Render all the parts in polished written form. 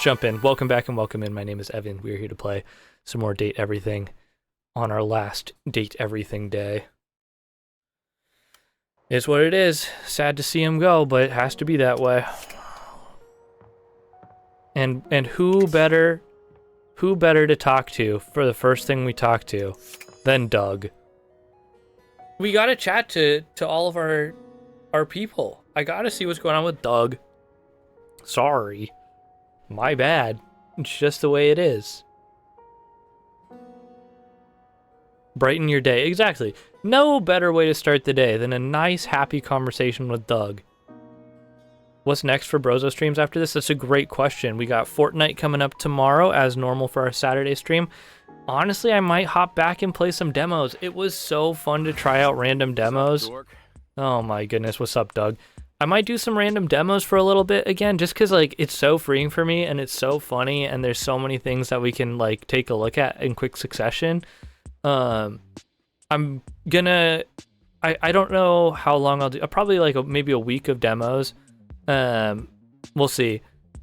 Jump in. Welcome back and welcome in. My name is Evan. We're here to play some more Date Everything on our last Date Everything day. It's what it is. Sad to see him go, but it has to be that way. And who better to talk to for the first thing we talk to than Doug? We gotta chat to all of our people. I gotta see what's going on with Doug. Sorry. My bad. It's just the way it is. Brighten your day. Exactly. No better way to start the day than a nice, happy conversation with Doug. What's next for Brozo streams after this? That's a great question. We got Fortnite coming up tomorrow as normal for our Saturday stream. Honestly, I might hop back and play some demos. It was so fun to try out random demos. Oh my goodness. What's up, Doug? I might do some random demos for a little bit again, just because like it's so freeing for me and it's so funny and there's so many things that we can like take a look at in quick succession. I'm gonna, I don't know how long I'll do. Probably like maybe a week of demos. We'll see.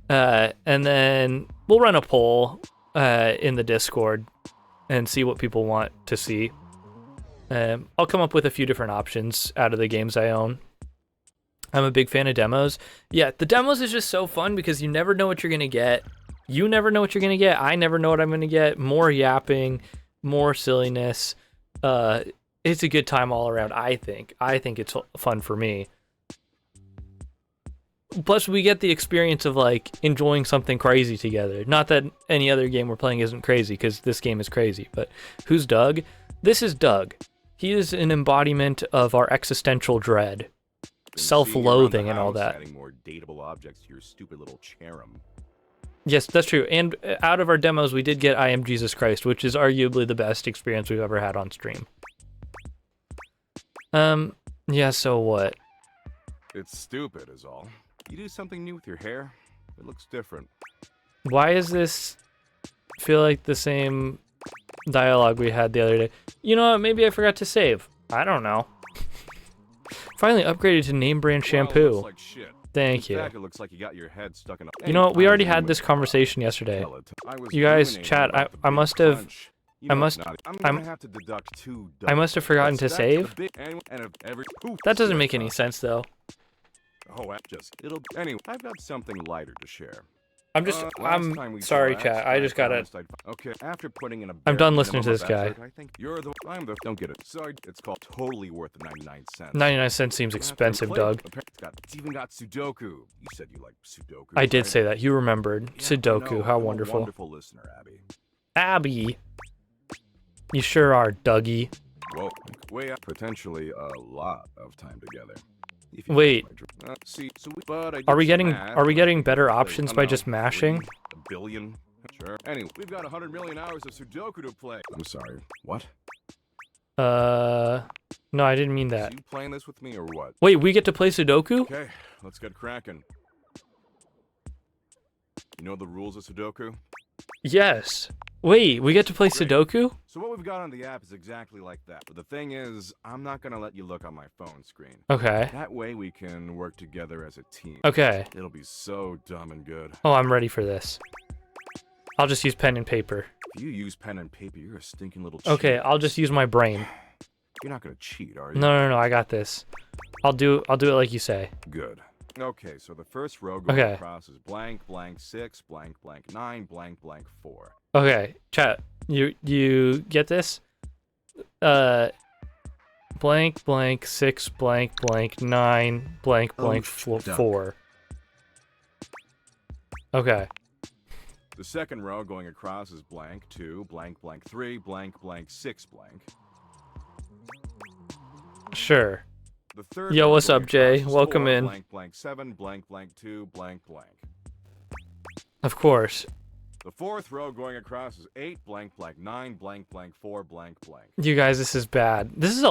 And then we'll run a poll in the Discord and see what people want to see. I'll come up with a few different options out of the games I own. I'm a big fan of demos. Yeah, the demos is just so fun because you never know what you're going to get. You never know what you're going to get. I never know what I'm going to get. More yapping, more silliness. It's a good time all around, I think. I think it's fun for me. Plus, we get the experience of, like, enjoying something crazy together. Not that any other game we're playing isn't crazy, because this game is crazy. But who's Doug? This is Doug. He is an embodiment of our existential dread. Self-loathing and all that. Adding more dateable objects to your stupid little cherub. Yes, that's true. And out of our demos, we did get I Am Jesus Christ, which is arguably the best experience we've ever had on stream. Yeah, so what? It's stupid is all. You do something new with your hair, it looks different. Why does this feel like the same dialogue we had the other day? You know what, maybe I forgot to save. I don't know. Finally upgraded to name brand shampoo. Like shit. Thank In you. fact, it looks like you got your head stuck in a... You know what, we already had this conversation yesterday. You guys, chat, I must have... I must have forgotten to save. That doesn't make any sense though. Oh, anyway, I've got something lighter to share. I'm sorry, chat. I just gotta. Okay, after putting in a I'm done listening to this guy. I think don't get it. Sorry, it's called totally worth the 99 cents. 99 cents seems expensive, Doug. It's even got Sudoku. You said you like Sudoku. I did say that. You remembered. Yeah, Sudoku. How wonderful. Wonderful listener, Abby. Abby. You sure are, Dougie. Whoa, way up. Potentially a lot of time together. Wait. Are we getting better math, options by just mashing? A billion? Sure. Anyway, we've got 100 million hours of Sudoku to play. I'm sorry. What? No, I didn't mean that. Are you playing this with me or what? Wait, we get to play Sudoku? Okay, let's get cracking. You know the rules of Sudoku? Yes. Wait, we get to play Great. Sudoku? So what we've got on the app is exactly like that. But the thing is, I'm not gonna let you look on my phone screen. Okay. That way we can work together as a team. Okay. It'll be so dumb and good. Oh, I'm ready for this. I'll just use pen and paper. If you use pen and paper, you're a stinking little cheat. Okay, I'll just use my brain. You're not gonna cheat, are you? No, I got this. I'll do it like you say. Good. Okay, so the first row going Okay. across is blank, blank 6, blank, blank 9, blank, blank 4. Okay, chat. You get this? Blank blank 6 blank blank 9 blank blank 4. Okay. The second row going across is blank 2, blank, blank 3, blank, blank 6, blank. Sure. The third Yo, row what's going up, Jay? across is Welcome 4, in. Blank, blank 7, blank, blank 2, blank, blank. Of course. The fourth row going across is 8, blank, blank 9, blank, blank 4, blank, blank. You guys, this is bad. This is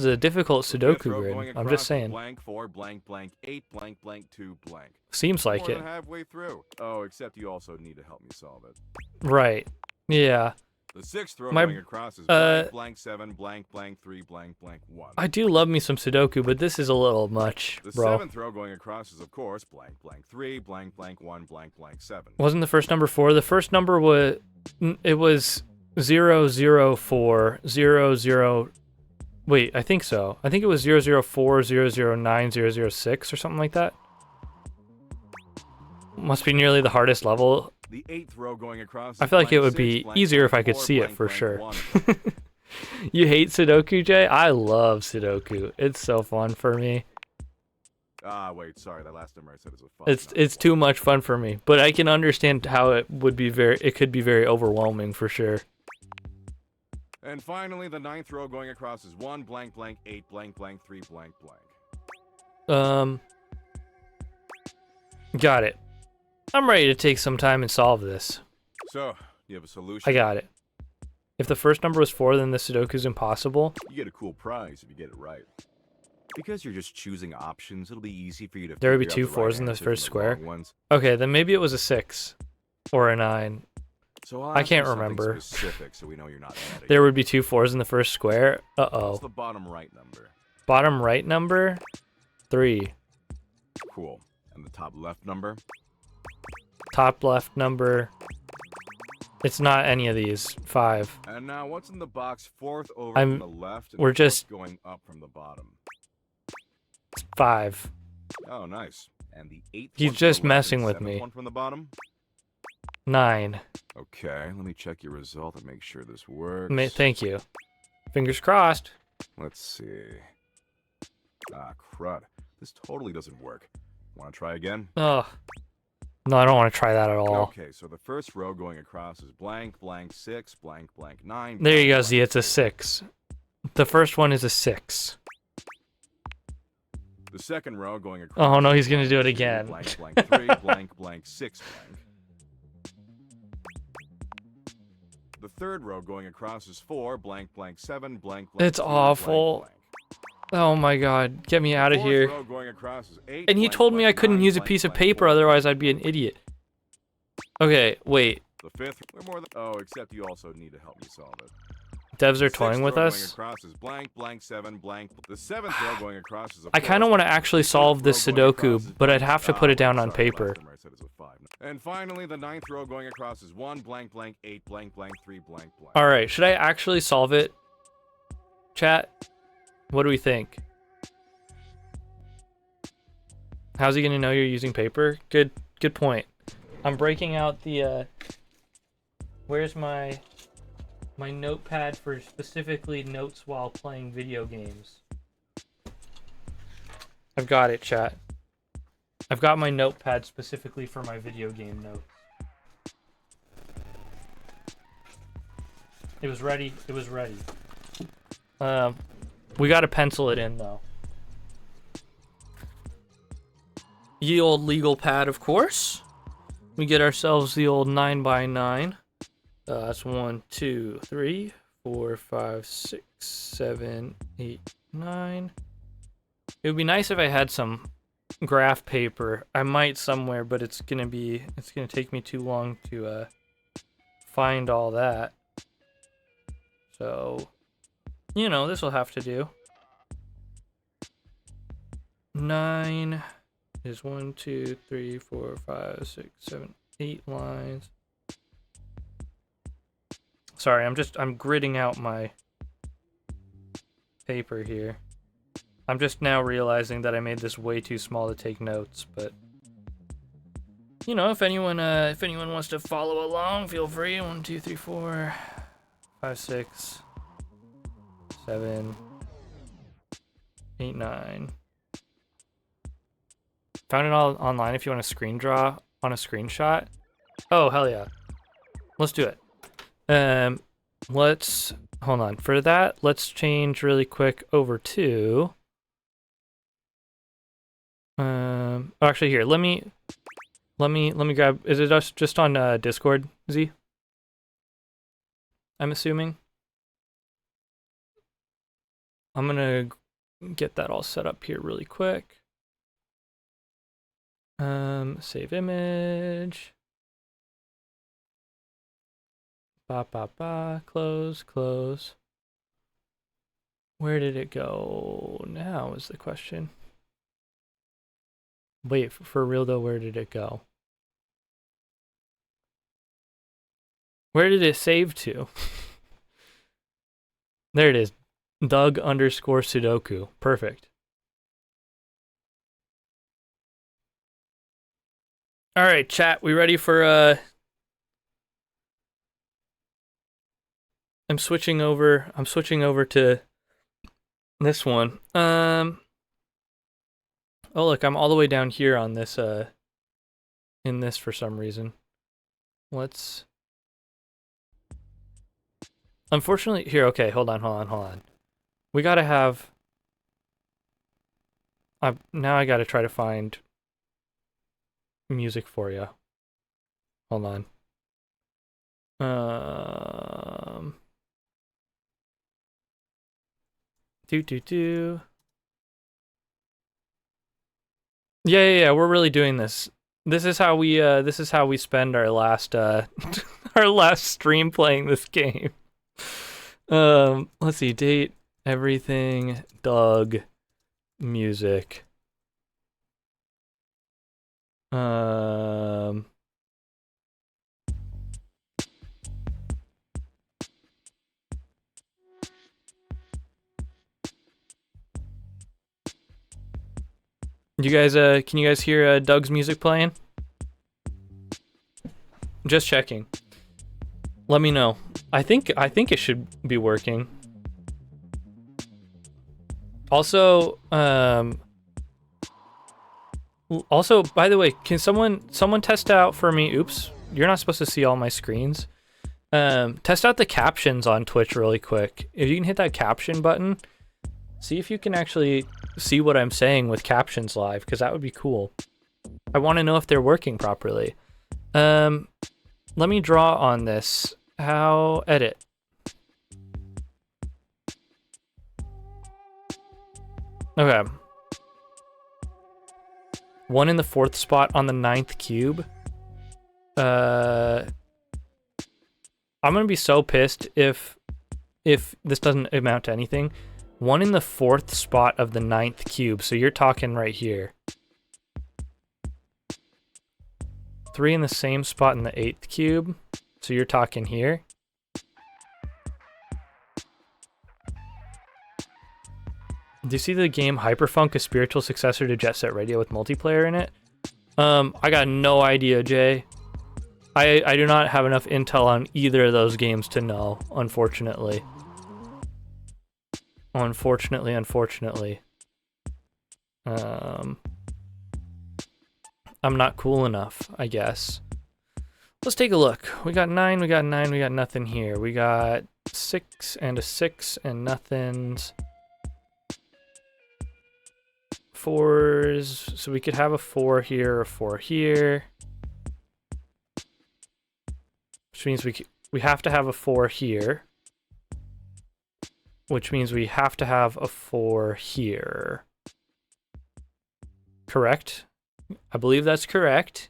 a difficult Sudoku grid. I'm just saying. Blank 4, blank, blank 8, blank, blank 2, blank. Seems like More it. than halfway through. Oh, except you also need to help me solve it. Right. Yeah. The sixth row My going across is blank, blank 7, blank, blank 3, blank, blank 1. I do love me some Sudoku, but this is a little much, The bro. seventh row going across is, of course, blank, blank 3, blank, blank 1, blank, blank 7. Wasn't the first number 4? The first number was, it was 004, 00. Wait, I think so. I think it was 004, 009, 006 or something like that. Must be nearly the hardest level. The eighth row going across. I feel like it would be easier if I could see it for sure. You hate Sudoku, Jay? I love Sudoku. It's so fun for me. Wait, sorry. That last number I said is a fun. It's too much fun for me, but I can understand how it would be it could be very overwhelming for sure. And finally, the ninth row going across is 1, blank, blank 8, blank, blank 3, blank, blank. Got it. I'm ready to take some time and solve this. So, you have a solution? I got it. If the first number was 4, then the Sudoku's impossible. You get a cool prize if you get it right. Because you're just choosing options, it'll be easy for you to. There would be 2 4s in the first square. Okay, then maybe it was a 6 or a 9. So I can't remember. Specific, so we know you're not adding. There would be 2 4s in the first square. Uh-oh. What's the bottom right number? Bottom right number? 3. Cool. And the top left number? Top left number. It's not any of these. 5. And now, what's in the box fourth over I'm- from the left? And we're just- going up from the bottom. 5. Oh, nice. And the eighth. He's one from just the left messing and with seventh me. One from the bottom. 9. Okay, let me check your result and make sure this works. Thank you. Fingers crossed. Let's see. Ah, crud. This totally doesn't work. Want to try again? Ugh. No, I don't want to try that at all. Okay, so the first row going across is blank, blank 6, blank, blank 9. There you go, blank, Z. It's a 6. The first one is a 6. The second row going across. Oh no, he's gonna blank, do it 2, again. Blank, blank 3, blank, blank 6, blank. The third row going across is 4, blank, blank 7, blank, blank. It's 2, awful. Blank, blank. Oh my god, get me out of Fourth here. row going across is 8, And he blank, told me I blank, couldn't 9, use a blank, piece of blank, paper, 4, otherwise blank. I'd be an idiot. Okay, wait. The fifth. We're more than. Oh, except you also need to help me solve it. Devs are The toying sixth with row us. Going across is blank, blank 7, blank. The seventh row going across is a I kind of want to actually solve this Sudoku, but I'd have to put it down on paper. And finally, the ninth row going across is 1, blank, blank 8, blank, blank 3, blank, blank. Alright, should I actually solve it? Chat? What do we think? How's he gonna know you're using paper? Good point. I'm breaking out the, where's my notepad for specifically notes while playing video games? I've got it, chat. I've got my notepad specifically for my video game notes. It was ready. It was ready. We gotta pencil it in, though. Ye old legal pad, of course. We get ourselves the old 9x9. That's 1, 2, 3, 4, 5, 6, 7, 8, 9. It would be nice if I had some graph paper. I might somewhere, but it's gonna take me too long to find all that. So, you know, this will have to do. 9 is 1, 2, 3, 4, 5, 6, 7, 8 lines. Sorry, I'm gridding out my paper here. I'm just now realizing that I made this way too small to take notes, but you know, if anyone wants to follow along, feel free. 1, 2, 3, 4, 5, 6, 7, 8, 9. Found it all online if you want to screen draw on a screenshot. Oh, hell yeah. Let's do it. Hold on. For that, let's change really quick over to actually here, let me grab, is it just on Discord, Z? I'm assuming. I'm gonna get that all set up here really quick. Save image. Ba ba ba. Close, close. Where did it go now is the question. Wait, for real though, where did it go? Where did it save to? There it is. Doug underscore Sudoku. Perfect. All right, chat. We ready for I'm switching over to this one. Oh look, I'm all the way down here on this in this for some reason. Let's Unfortunately, here, okay, hold on. We gotta have now I gotta try to find music for you. Hold on. Yeah, we're really doing this. This is how we spend our last our last stream playing this game. Let's see, date, everything, Doug, music. You guys, can you guys hear Doug's music playing? Just checking. Let me know. I think it should be working. Also, by the way, can someone test out for me? Oops, you're not supposed to see all my screens. Test out the captions on Twitch really quick. If you can hit that caption button, see if you can actually see what I'm saying with captions live, because that would be cool. I want to know if they're working properly. Let me draw on this. How edit? Okay. 1 in the 4th spot on the 9th cube. I'm gonna be so pissed if this doesn't amount to anything. 1 in the 4th spot of the 9th cube, so you're talking right here. 3 in the same spot in the 8th cube, so you're talking here. Do you see the game Hyperfunk, a spiritual successor to Jet Set Radio with multiplayer in it? I got no idea, Jay. I do not have enough intel on either of those games to know, unfortunately. Unfortunately. I'm not cool enough, I guess. Let's take a look. We got 9, we got nothing here. We got 6 and a 6 and nothings. 4s, so we could have a 4 here, a 4 here. Which means we have to have a 4 here. Which means we have to have a 4 here. Correct? I believe that's correct.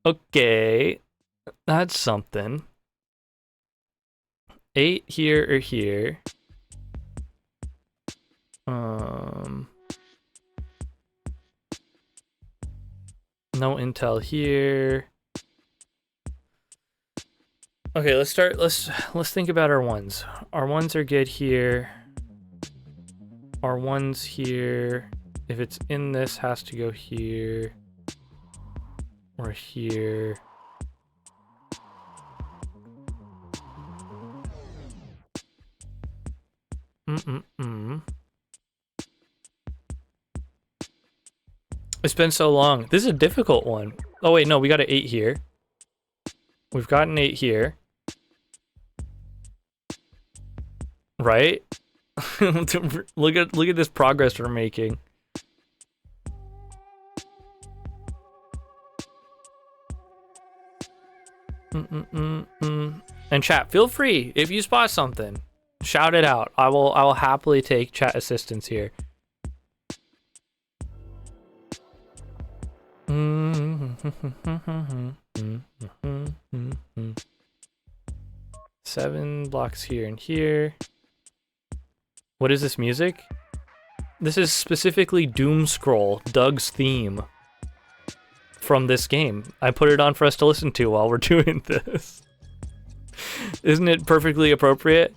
Okay. That's something. 8 here or here. No intel here. Okay, let's think about our ones. Our ones are good here. Our ones here, if it's in this, has to go here or here. It's been so long. This is a difficult one. Oh wait, no, we got an 8 here. We've got an 8 here. Right? Look at this progress we're making. And chat, feel free if you spot something, shout it out. I will happily take chat assistance here. 7 blocks here and here. What is this music? This is specifically Doom Scroll, Doug's theme from this game. I put it on for us to listen to while we're doing this. Isn't it perfectly appropriate?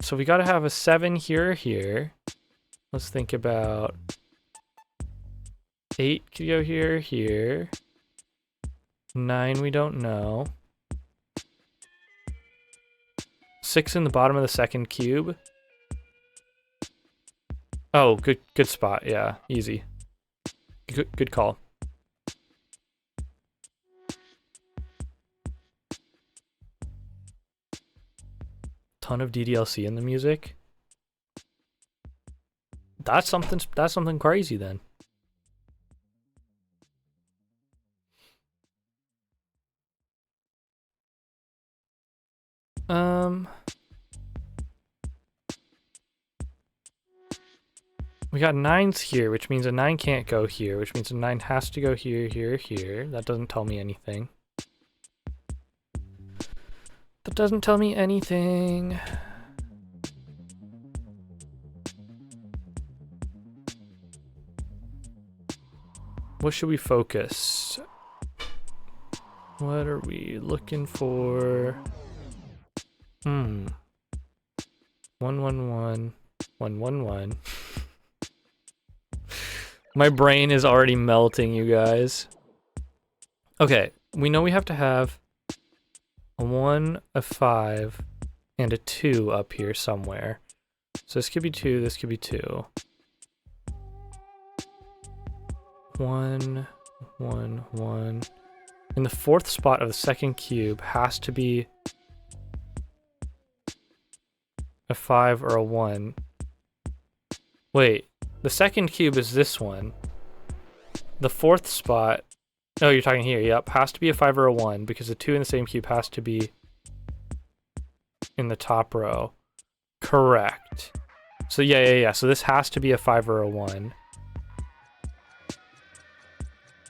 So we gotta have a 7 here or here. Let's think about 8 could go here or here. 9 we don't know. 6 in the bottom of the second cube. Oh, good spot. Yeah, easy. Good call. Ton of DDLC in the music. That's something crazy then. We got 9s here, which means a 9 can't go here, which means a 9 has to go here, here, here. That doesn't tell me anything. That doesn't tell me anything. What should we focus? What are we looking for? 1 1 1 1 1 1. My brain is already melting, you guys. Okay, we know we have to have a 1, a 5, and a 2 up here somewhere. So this could be 2, this could be 2. 1, 1, 1. And the 4th spot of the second cube has to be a 5 or a 1. Wait, the second cube is this one. The 4th spot, oh, you're talking here, yep, has to be a 5 or a 1 because the 2 in the same cube has to be in the top row. Correct. So yeah. So this has to be a 5 or a 1.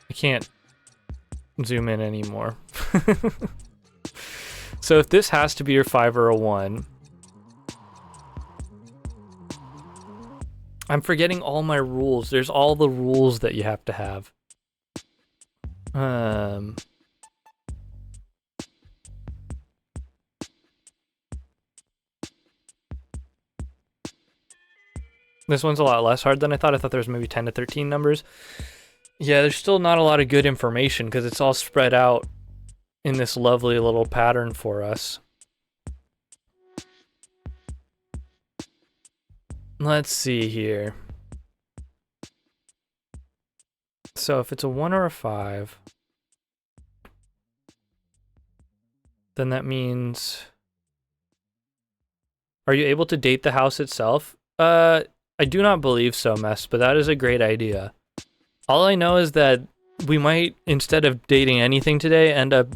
I can't zoom in anymore. So if this has to be your 5 or a 1, I'm forgetting all my rules. There's all the rules that you have to have. This one's a lot less hard than I thought. I thought there was maybe 10 to 13 numbers. Yeah, there's still not a lot of good information because it's all spread out in this lovely little pattern for us. Let's see here. So if it's a 1 or a 5, then that means... Are you able to date the house itself? I do not believe so, Mess, but that is a great idea. All I know is that we might, instead of dating anything today, end up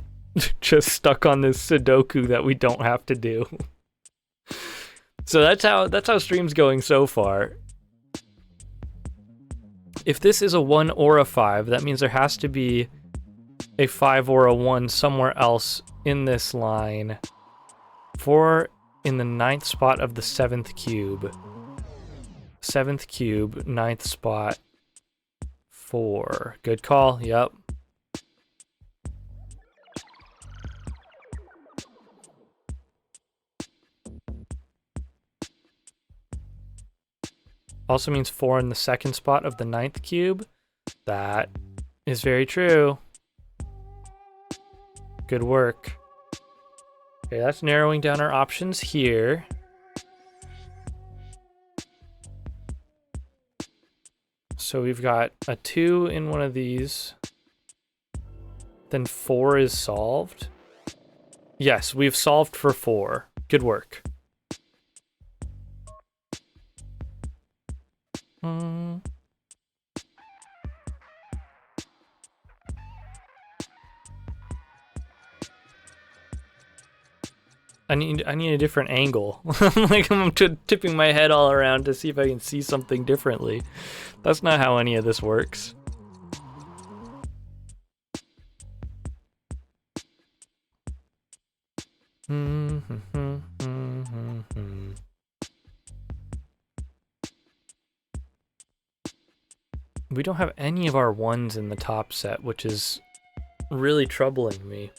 just stuck on this Sudoku that we don't have to do. So that's how stream's going so far. If this is a 1 or a 5, that means there has to be a 5 or a 1 somewhere else in this line. 4 in the 9th spot of the 7th cube. 7th cube, 9th spot, 4. Good call, yep. Also means 4 in the 2nd spot of the 9th cube. That is very true. Good work. Okay, that's narrowing down our options here. So we've got a 2 in one of these. Then 4 is solved. Yes, we've solved for 4. Good work. I need a different angle. I'm tipping my head all around to see if I can see something differently. That's not how any of this works. We don't have any of our ones in the top set, which is really troubling me.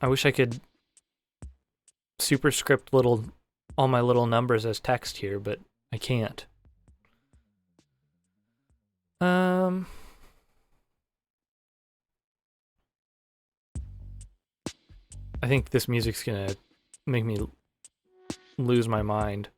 I wish I could superscript all my little numbers as text here, but I can't. I think this music's gonna make me lose my mind.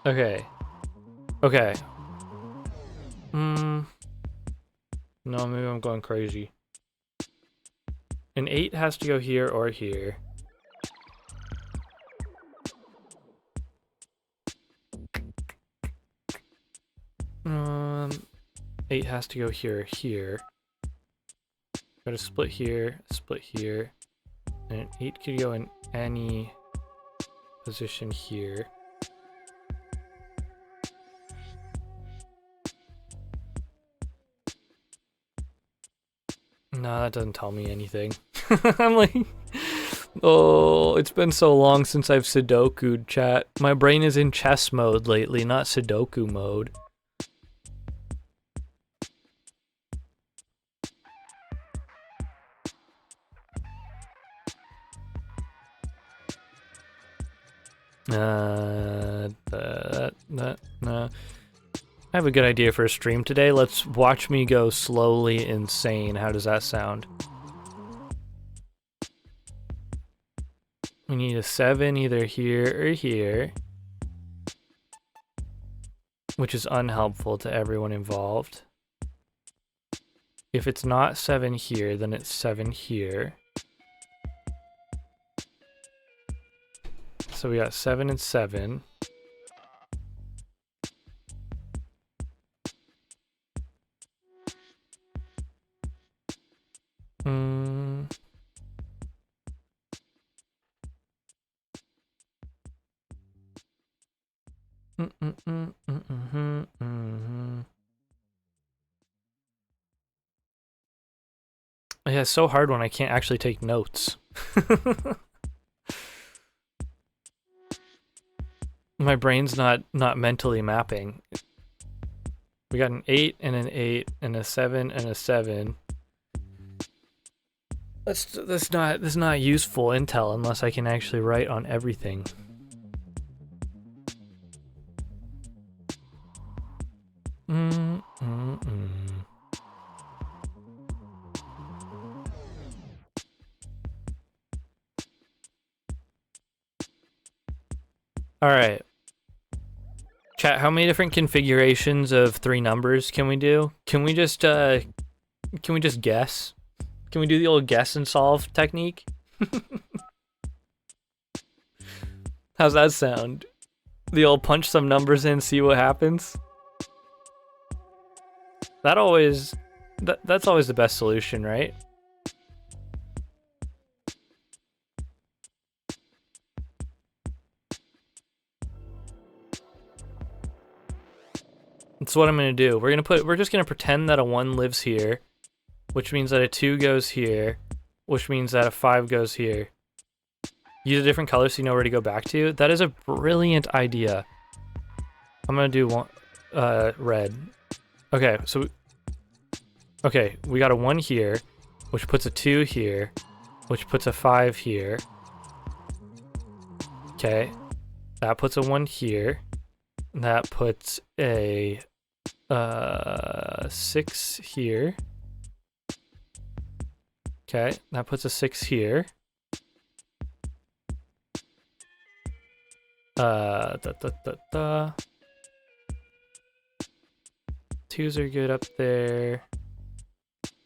Okay. Okay. No, maybe I'm going crazy. An 8 has to go here or here. Um, 8 has to go here or here. Got a split here, and an 8 could go in any position here. No, that doesn't tell me anything. I'm like, oh, it's been so long since I've Sudoku'd, chat. My brain is in chess mode lately, not Sudoku mode. I have a good idea for a stream today. Let's watch me go slowly insane. How does that sound? We need a 7 either here or here, which is unhelpful to everyone involved. If it's not 7 here, then it's 7 here. So we got 7 and 7. Yeah, it's so hard when I can't actually take notes. My brain's not mentally mapping. We got an 8 and an 8 and a 7 and a 7. That's not useful intel unless I can actually write on everything. All right. Chat, how many different configurations of 3 numbers can we do? Can we just guess? Can we do the old guess and solve technique? How's that sound? The old punch some numbers in, see what happens? That's always the best solution, right? That's what I'm gonna do. We're just gonna pretend that a 1 lives here, which means that a 2 goes here, which means that a 5 goes here. Use a different color so you know where to go back to. That is a brilliant idea. I'm gonna do red. Okay, so we got a 1 here, which puts a 2 here, which puts a 5 here. Okay, that puts a 1 here. That puts a 6 here. Okay, that puts a 6 here. Twos are good up there.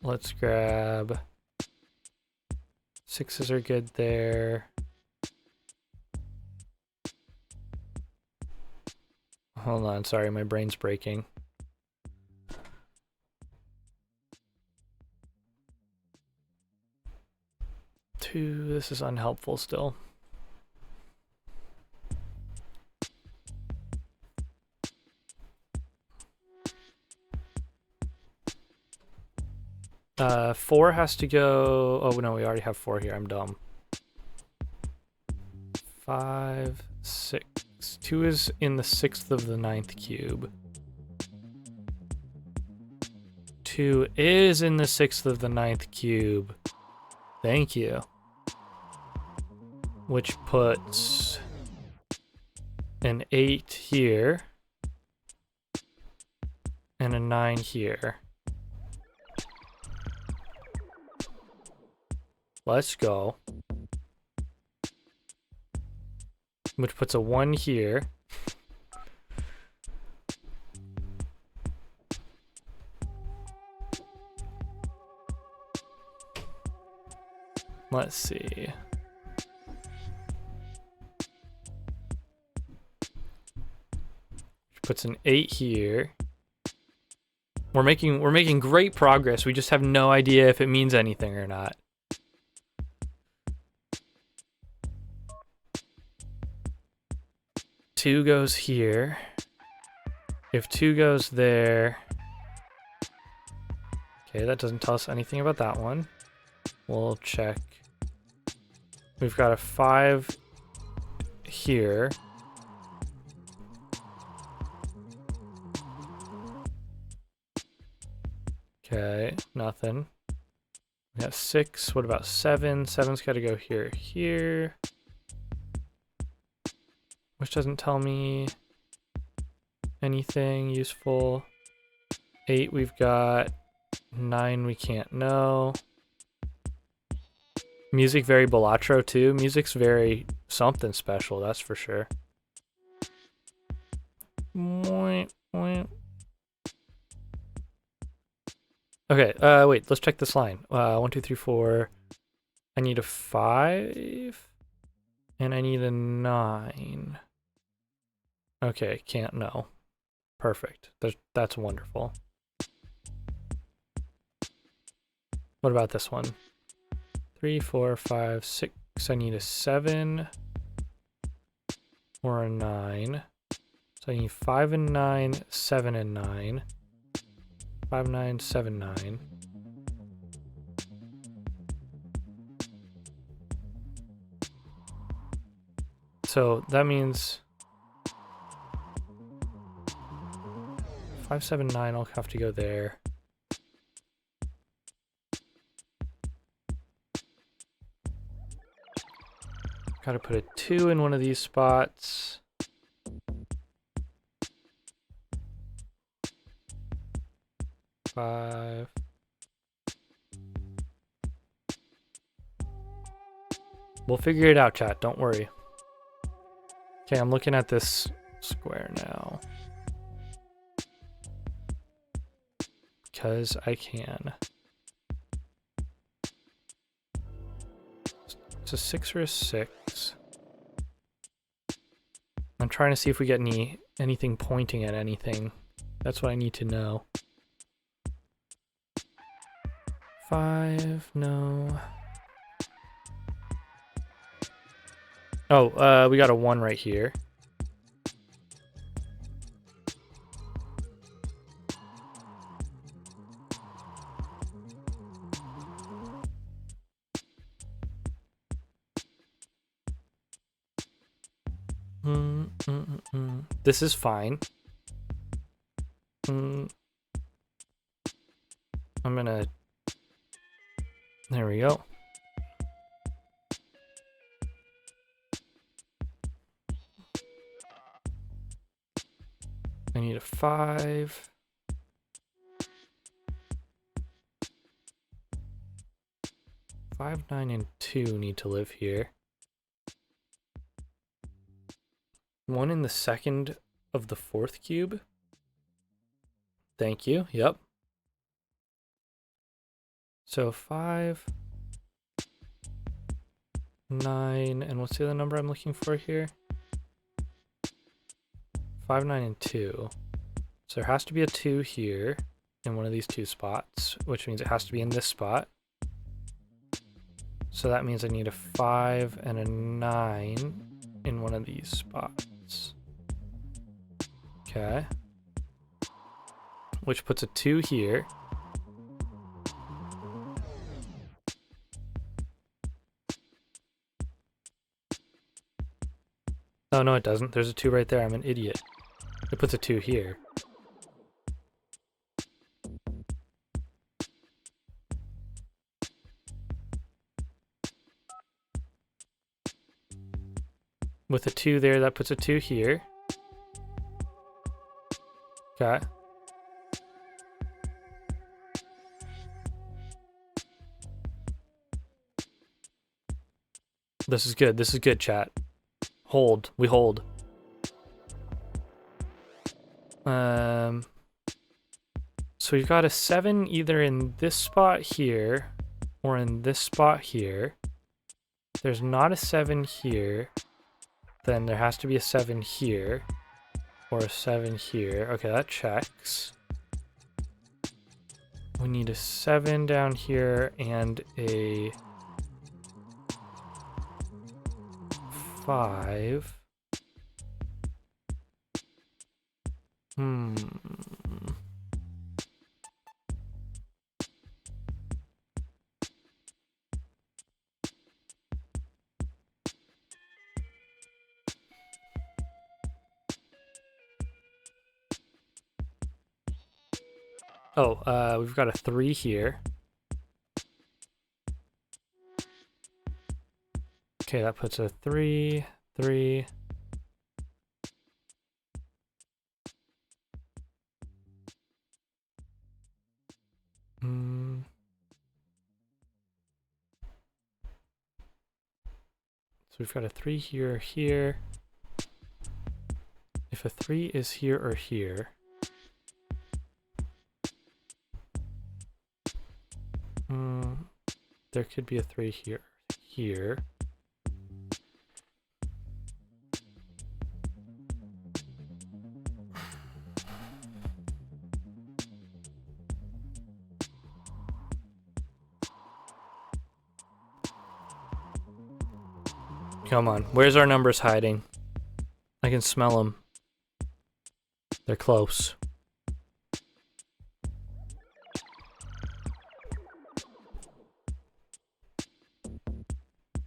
Let's grab Sixes are good there. Hold on, sorry, my brain's breaking. Two, this is unhelpful still. Four has to go. Oh no, we already have four here. I'm dumb. 5, 6. Two is in the 6th of the 9th cube. 2 is in the 6th of the 9th cube. Thank you. Which puts an 8 here and a 9 here. Let's go. Which puts a 1 here. Let's see. Which puts an 8 here. We're making great progress. We just have no idea if it means anything or not. Two goes here. If 2 goes there. Okay, that doesn't tell us anything about that one. We'll check. We've got a 5 here. Okay, nothing. We got 6. What about 7? 7's got to go here, here. Which doesn't tell me anything useful. 8 we've got. 9 we can't know. Music very Balatro too. Music's very something special, that's for sure. Okay, wait, let's check this line. 1, 2, 3, 4. I need a 5. And I need a 9. Okay, can't know. Perfect. That's wonderful. What about this one? 3, 4, 5, 6. I need a 7 or a 9. So I need 5 and 9, 7 and 9. 5, 9, 7, 9. So that means 5, 7, 9 will have to go there. Gotta put a 2 in one of these spots. Five. We'll figure it out, chat. Don't worry. Okay, I'm looking at this square now. Because I can. It's a 6 or a 6. I'm trying to see if we get anything pointing at anything. That's what I need to know. 5, no. Oh, we got a 1 right here. This is fine. I'm gonna... There we go. I need a 5. Five, 9, and 2 need to live here. 1 in the 2nd of the 4th cube. Thank you. Yep. So 5. 9, and what's the other number I'm looking for here? 5, 9, and 2. So there has to be a 2 here in one of these two spots, which means it has to be in this spot. So that means I need a 5 and a 9 in one of these spots. Okay. Which puts a 2 here. Oh, no, it doesn't. There's a 2 right there. I'm an idiot. It puts a 2 here. With a 2 there, that puts a 2 here. Okay. This is good. This is good, chat. Hold. We hold. So we've got a 7 either in this spot here or in this spot here. If there's not a 7 here, then there has to be a 7 here or a 7 here. Okay, that checks. We need a 7 down here and a 5. Oh, we've got a 3 here. Okay, that puts a 3, 3. So we've got a 3 here or here. If a 3 is here or here, there could be a 3 here, here. Come on, where's our numbers hiding? I can smell them. They're close.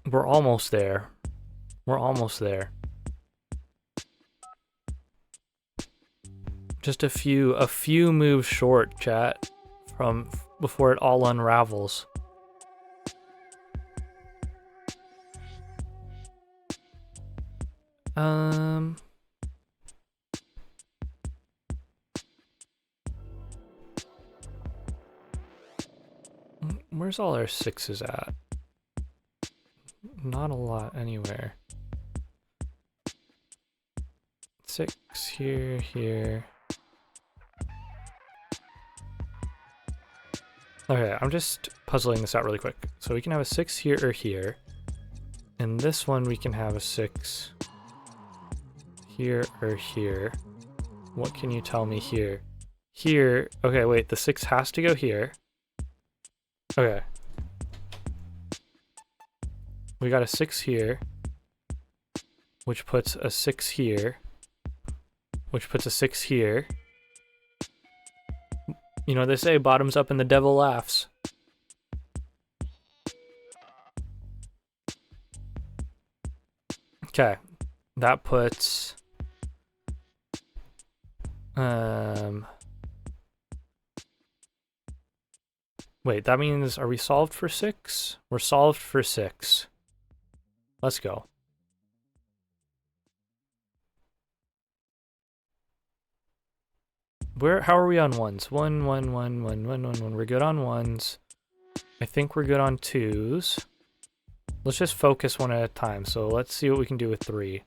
We're almost there. We're almost there. Just a few moves short, chat, from before it all unravels. Where's all our 6s at? Not a lot anywhere. 6 here, here. Okay, I'm just puzzling this out really quick. So we can have a 6 here or here. And this one we can have a 6 here or here. What can you tell me here? Here, okay, wait, the 6 has to go here. Okay. We got a 6 here, which puts a 6 here, which puts a 6 here. You know, they say bottoms up and the devil laughs. Okay, that puts wait, that means, are we solved for 6? We're solved for 6. Let's go. How are we on 1s? 1, 1, 1, 1, 1, 1, 1. We're good on 1s. I think we're good on 2s. Let's just focus one at a time. So let's see what we can do with 3.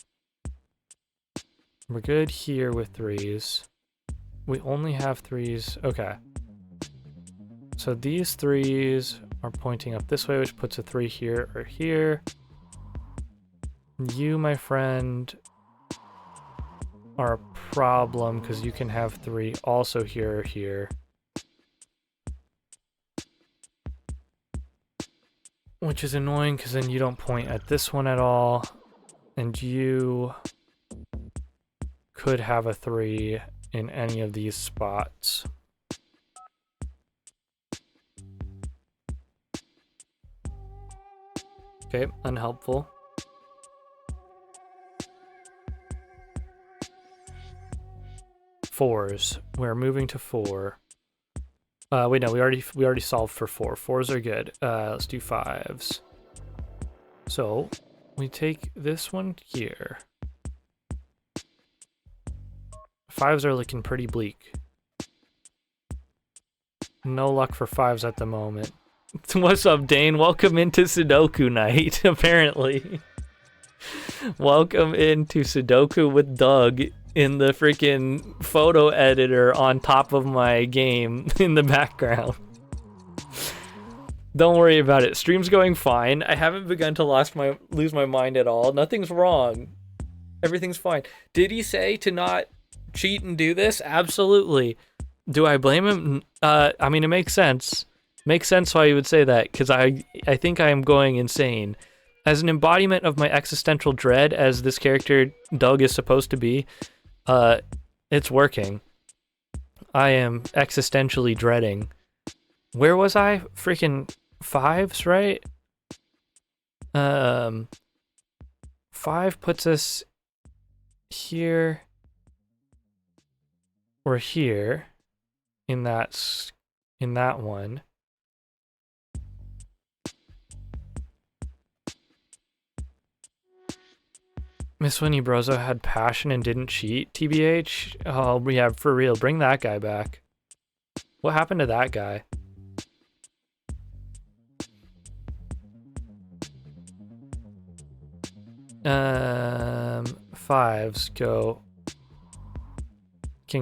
We're good here with 3s. We only have 3s. Okay. So these 3s are pointing up this way, which puts a 3 here or here. You, my friend, are a problem because you can have 3 also here or here. Which is annoying because then you don't point at this one at all. And you could have a 3 in any of these spots. Okay, unhelpful. Fours. We're moving to 4. Wait, no, we already solved for 4. 4s are good. Let's do 5s. So we take this one here. 5s are looking pretty bleak. No luck for 5s at the moment. What's up, Dane? Welcome into Sudoku night, apparently. Welcome into Sudoku with Doug in the freaking photo editor on top of my game in the background. Don't worry about it. Stream's going fine. I haven't begun to lose my mind at all. Nothing's wrong. Everything's fine. Did he say to not cheat and do this? Absolutely. Do I blame him? I mean, it makes sense. Makes sense why you would say that, because I think I am going insane. As an embodiment of my existential dread, as this character Doug is supposed to be, it's working. I am existentially dreading. Where was I? Freaking 5s, right? 5 puts us here or here in that one. Miss Winnie Ebrozo had passion and didn't cheat, TBH? Oh, yeah, for real. Bring that guy back. What happened to that guy? Fives can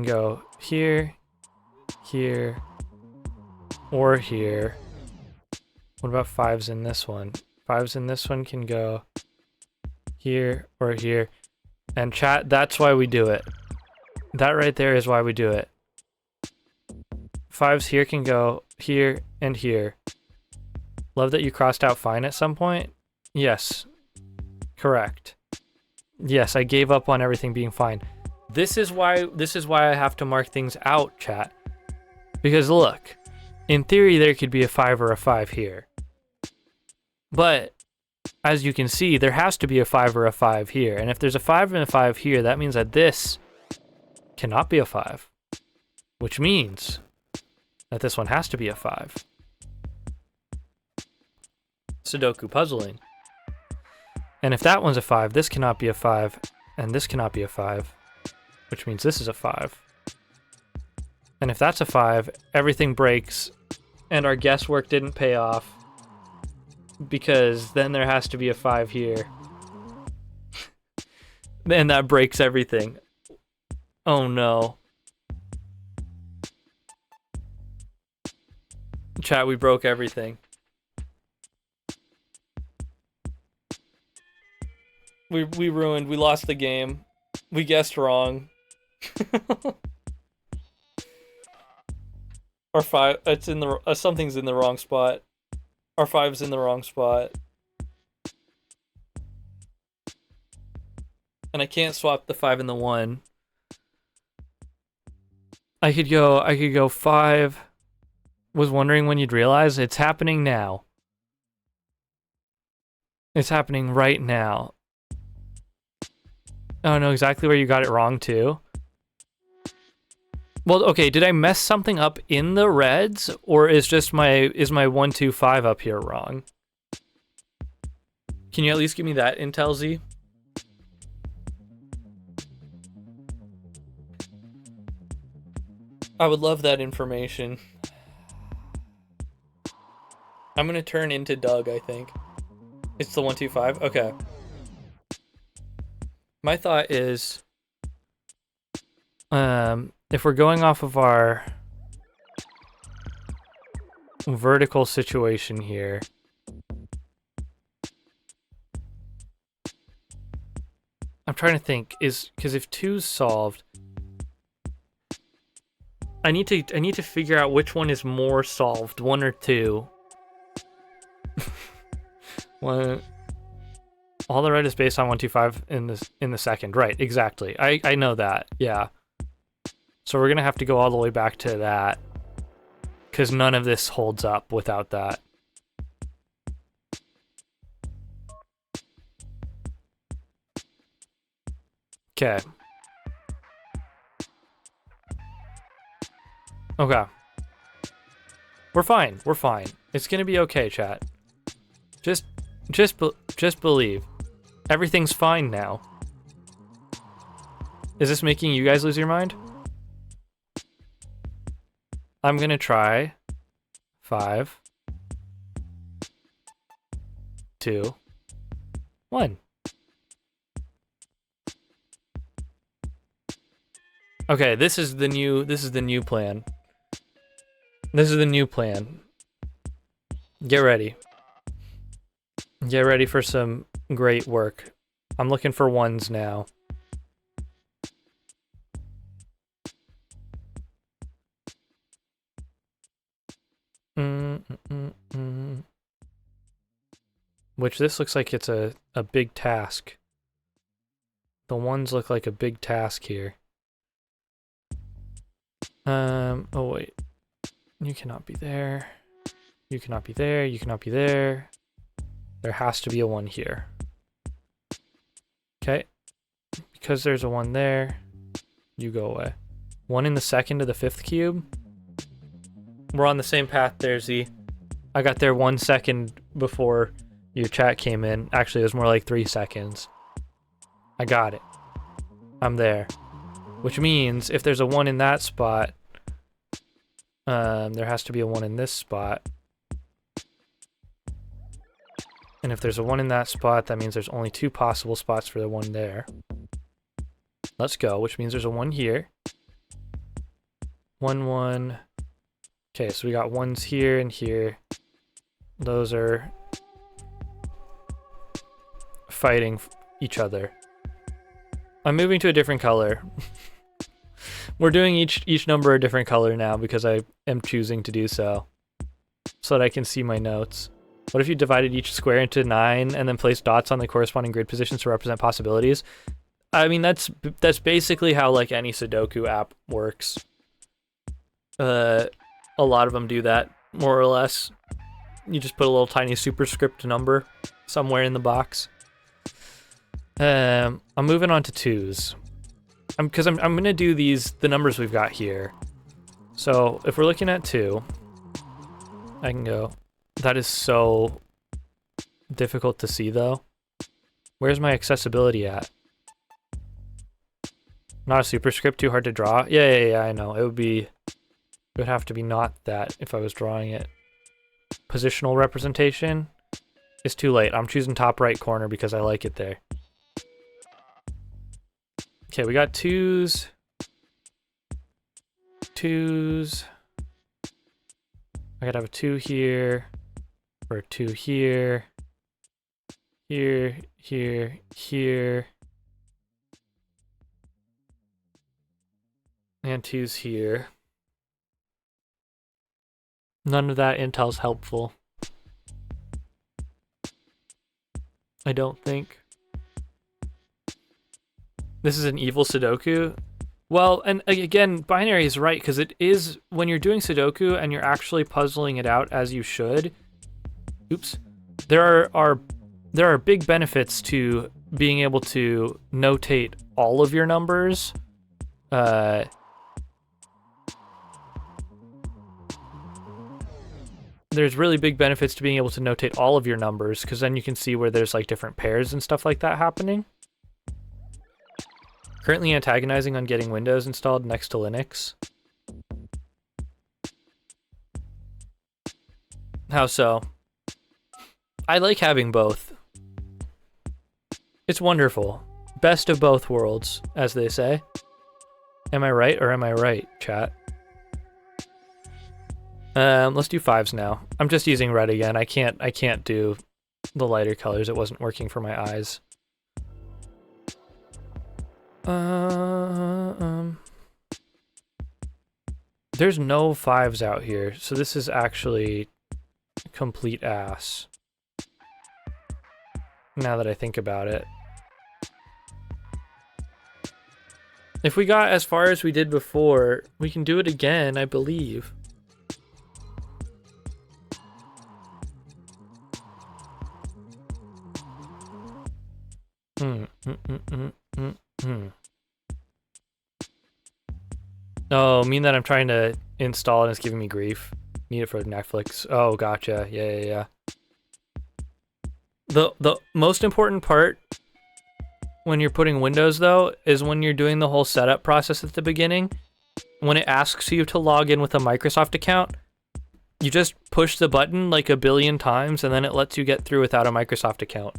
go here, here, or here. What about 5s in this one? 5s in this one can go here or here. And chat, that's why we do it. That right there is why we do it. 5s here can go here and here. Love that you crossed out fine at some point. Yes. Correct. Yes, I gave up on everything being fine. This is why I have to mark things out, chat. Because look, in theory there could be a 5 or a 5 here. But as you can see, there has to be a 5 or a 5 here. And if there's a 5 and a 5 here, that means that this cannot be a 5. Which means that this one has to be a 5. Sudoku puzzling. And if that one's a 5, this cannot be a 5, and this cannot be a 5, which means this is a 5. And if that's a 5, everything breaks, and our guesswork didn't pay off, because then there has to be a 5 here. And that breaks everything. Oh no. Chat, we broke everything. We ruined, we lost the game. We guessed wrong. Our 5, it's in the, something's in the wrong spot. Our 5's in the wrong spot. And I can't swap the 5 and the 1. I could go 5. Was wondering when you'd realize it's happening now. It's happening right now. Oh, I know exactly where you got it wrong too. Well, okay, did I mess something up in the reds, or is just my 1, 2, 5 up here wrong? Can you at least give me that intel, Z? I would love that information. I'm gonna turn into Doug, I think. It's the 1, 2, 5? Okay. My thought is, if we're going off of our vertical situation here, I'm trying to think, because if 2's solved, I need to figure out which one is more solved, 1 or 2. One, all the red is based on 125 in the second, right? Exactly. I know that. Yeah. So we're gonna have to go all the way back to that, because none of this holds up without that. Okay. Okay. We're fine. We're fine. It's gonna be okay, chat. Just believe. Everything's fine now. Is this making you guys lose your mind? I'm gonna try 5, 2, 1. Okay, this is the new plan. This is the new plan. Get ready. Get ready for some great work. I'm looking for 1s now. Which this looks like it's a big task. The 1s look like a big task here. Oh wait. You cannot be there. You cannot be there. You cannot be there. There has to be a 1 here. Okay. Because there's a 1 there, you go away. 1 in the second to the 5th cube. We're on the same path there, Z. I got there 1 second before your chat came in. Actually, it was more like 3 seconds. I got it. I'm there. Which means if there's a 1 in that spot, there has to be a 1 in this spot. And if there's a 1 in that spot, that means there's only 2 possible spots for the 1 there. Let's go, which means there's a 1 here. 1, 1. Okay, so we got 1s here and here. Those are fighting each other. I'm moving to a different color. We're doing each number a different color now because I am choosing to do so that I can see my notes. What if you divided each square into 9 and then placed dots on the corresponding grid positions to represent possibilities? I mean, that's basically how like any Sudoku app works. A lot of them do that, more or less. You just put a little tiny superscript number somewhere in the box. I'm moving on to 2s. Because I'm gonna do the numbers we've got here. So if we're looking at 2, I can go. That is so difficult to see though. Where's my accessibility at? Not a superscript, too hard to draw? Yeah, I know. It would have to be not that if I was drawing it. Positional representation is too late. I'm choosing top right corner because I like it there. Okay, we got 2s. 2s. I gotta have a 2 here. Or a 2 here. Here, here, here. And 2's here. None of that intel's helpful. I don't think. This is an evil Sudoku? Well, and again, binary is right, because it is, when you're doing Sudoku and you're actually puzzling it out as you should, oops, there are big benefits to being able to notate all of your numbers. There's really big benefits to being able to notate all of your numbers, because then you can see where there's like different pairs and stuff like that happening. Currently antagonizing on getting Windows installed next to Linux. How so? I like having both. It's wonderful. Best of both worlds, as they say. Am I right or am I right, chat? Let's do 5s now. I'm just using red again. I can't do the lighter colors. It wasn't working for my eyes. There's no 5s out here, so this is actually complete ass. Now that I think about it. If we got as far as we did before, we can do it again, I believe. Oh, mean that I'm trying to install and it's giving me grief. Need it for Netflix. Oh, gotcha. Yeah. The most important part when you're putting Windows, though, is when you're doing the whole setup process at the beginning. When it asks you to log in with a Microsoft account, you just push the button like a billion times, and then it lets you get through without a Microsoft account.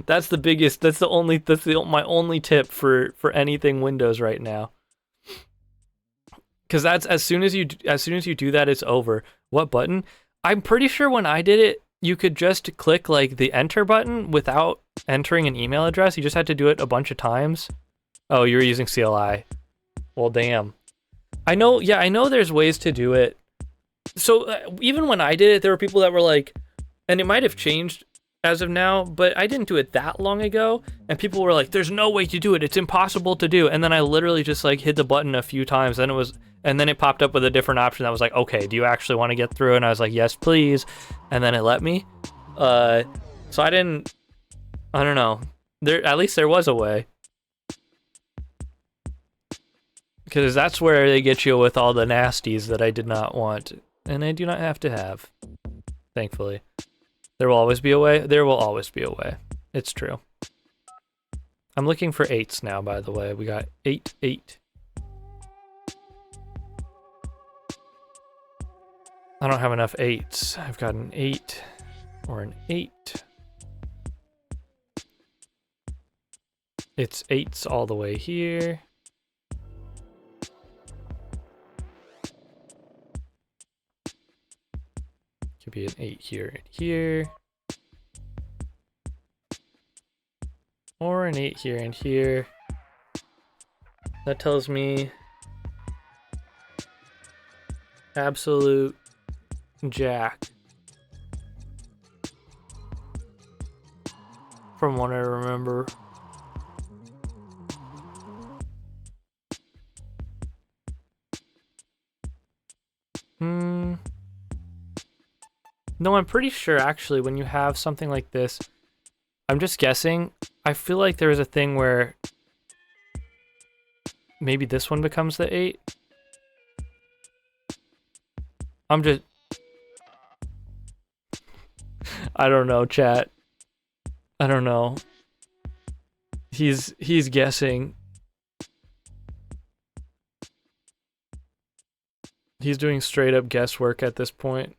That's the biggest. That's my only tip for anything Windows right now. Because that's as soon as you do that, it's over. What button? I'm pretty sure when I did it, you could just click like the enter button without entering an email address. You just had to do it a bunch of times. Oh, you were using CLI. Well, damn. I know there's ways to do it. So even when I did it, there were people that were like, and it might have changed as of now, but I didn't do it that long ago, and people were like, there's no way to do it. It's impossible to do. And then I literally just like hit the button a few times, and then it popped up with a different option that was like, okay, do you actually want to get through? And I was like, yes, please. And then it let me. So I don't know. At least there was a way. Because that's where they get you with all the nasties that I did not want. And I do not have to have. Thankfully. There will always be a way. There will always be a way. It's true. I'm looking for 8s now, by the way. We got 8, 8. I don't have enough 8s. I've got an 8 or an 8. It's 8s all the way here. Could be an 8 here and here. Or an 8 here and here. That tells me absolute jack. From what I remember. No, I'm pretty sure actually when you have something like this, I'm just guessing, I feel like there is a thing where maybe this one becomes the 8. I don't know, chat. I don't know. He's guessing. He's doing straight up guesswork at this point.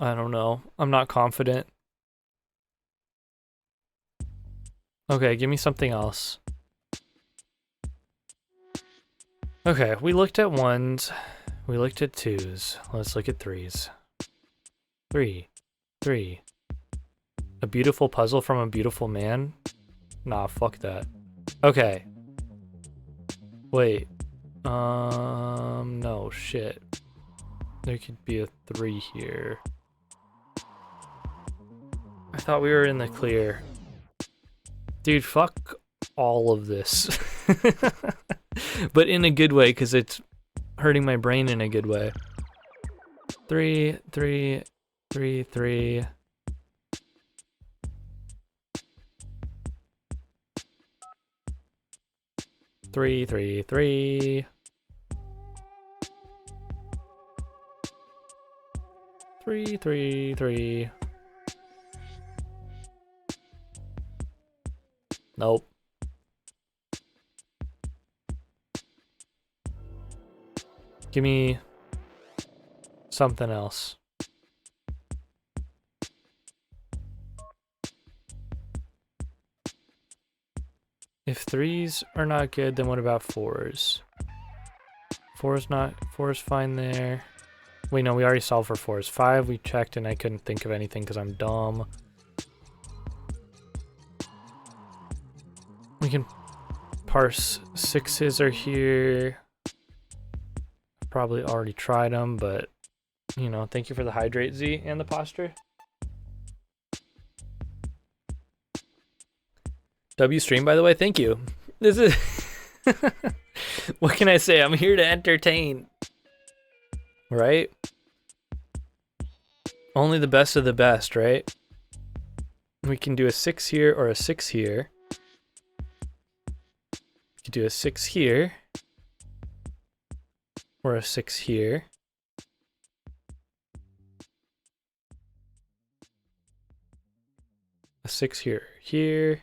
I don't know. I'm not confident. Okay, give me something else. Okay, we looked at 1s. We looked at 2s. Let's look at 3s. 3. A beautiful puzzle from a beautiful man? Nah, fuck that. Okay. Wait. No, shit. There could be a 3 here. I thought we were in the clear. Dude, fuck all of this. But in a good way, because it's hurting my brain in a good way. 3, 3, 3, 3. 3, 3, 3. 3, 3, 3. Nope. Give me something else. If 3s are not good, then what about 4s? 4's fine there. Wait, no, we already solved for 4s. 5 we checked and I couldn't think of anything because I'm dumb. We can parse 6s are here. Probably already tried them, but you know, thank you for the hydrate, Z, and the posture. W stream, by the way, thank you. This is what can I say? I'm here to entertain. Right? Only the best of the best, right? We can do a 6 here or a 6 here. We could do a 6 here. Or a 6 here. A 6 here. Here.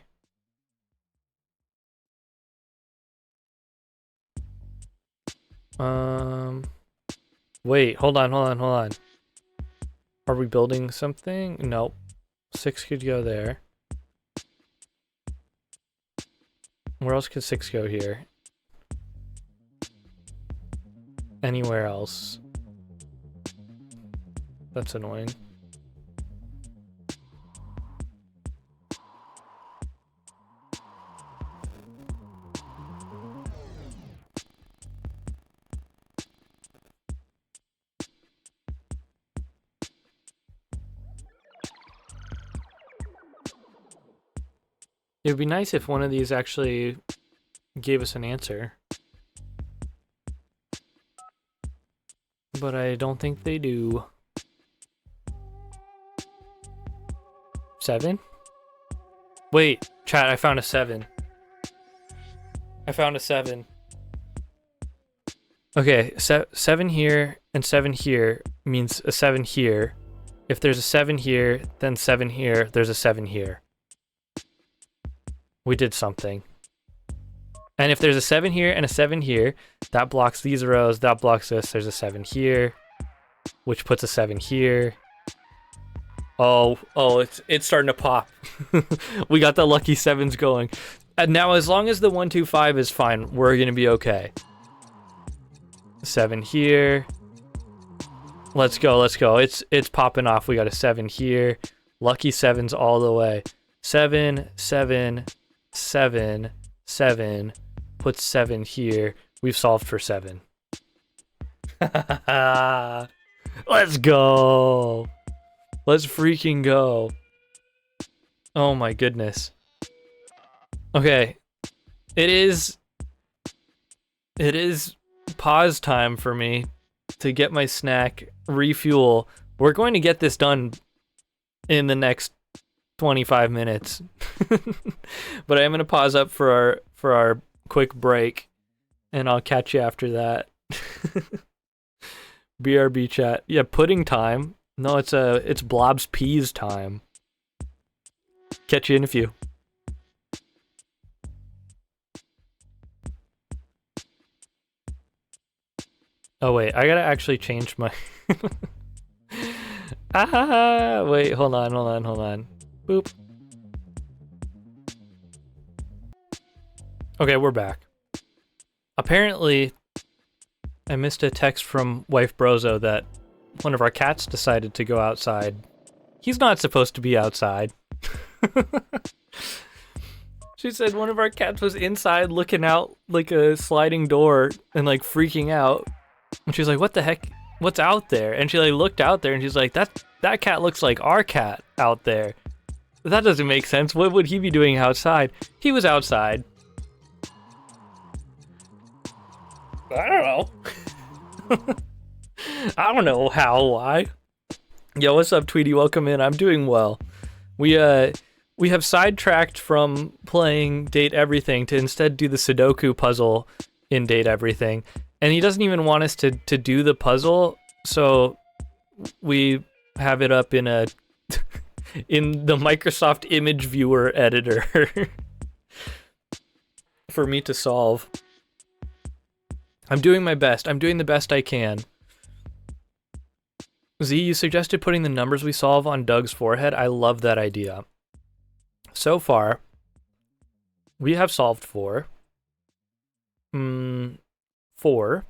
Wait, hold on. Are we building something? Nope. 6 could go there. Where else could 6 go here? Anywhere else. That's annoying. It would be nice if one of these actually gave us an answer. But I don't think they do. 7? Wait, chat, I found a 7. I found a 7. Okay, 7 here and 7 here means a 7 here. If there's a 7 here, then 7 here, there's a 7 here. We did something. And if there's a 7 here and a 7 here, that blocks these rows, that blocks this. There's a 7 here, which puts a 7 here. Oh, it's starting to pop. We got the lucky 7s going. And now as long as the 1, 2, 5 is fine, we're gonna be okay. 7 here. Let's go. It's popping off. We got a 7 here. Lucky 7s all the way. 7, 7, 7, 7. Put 7 here. We've solved for 7. Let's go. Let's freaking go. Oh my goodness. Okay. It is pause time for me to get my snack, refuel. We're going to get this done in the next 25 minutes. But I am going to pause up for our quick break, and I'll catch you after that. BRB chat. Yeah, pudding time. No, it's Blob's Peas time. Catch you in a few. Oh wait, I gotta actually change my wait, hold on. Boop. Okay, we're back. Apparently, I missed a text from wife Brozo that one of our cats decided to go outside. He's not supposed to be outside. She said one of our cats was inside looking out like a sliding door and like freaking out. And she's like, what the heck? What's out there? And she like looked out there and she's like, that cat looks like our cat out there. That doesn't make sense. What would he be doing outside? He was outside. I don't know. I don't know how, why. Yo, what's up, Tweety? Welcome in. I'm doing well. We have sidetracked from playing Date Everything to instead do the Sudoku puzzle in Date Everything. And he doesn't even want us to do the puzzle, so we have it up in a in the Microsoft Image Viewer editor for me to solve. I'm doing my best. I'm doing the best I can. Z, you suggested putting the numbers we solve on Doug's forehead. I love that idea. So far, we have solved 4. 4.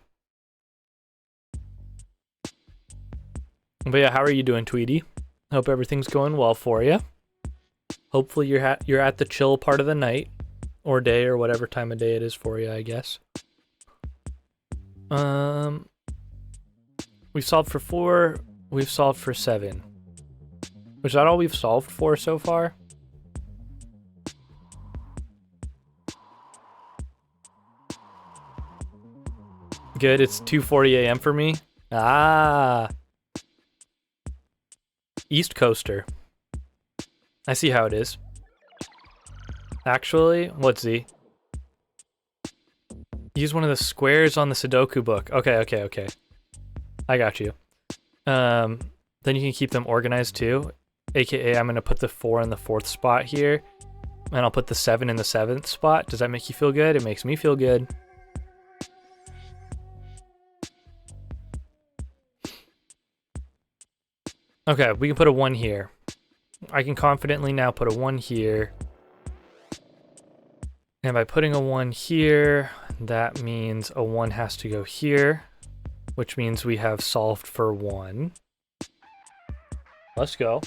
But yeah, how are you doing, Tweety? Hope everything's going well for you. Hopefully you're at the chill part of the night, or day or whatever time of day it is for you, I guess. We've solved for 4. We've solved for 7. Is that all we've solved for so far? Good, it's 2:40 a.m. for me. Ah. East Coaster. I see how it is. Actually, what's Z? Use one of the squares on the Sudoku book. Okay. I got you. Then you can keep them organized too. AKA, I'm gonna put the 4 in the 4th spot here. And I'll put the 7 in the 7th spot. Does that make you feel good? It makes me feel good. Okay, we can put a 1 here. I can confidently now put a 1 here. And by putting a 1 here, that means a 1 has to go here, which means we have solved for 1. Let's go.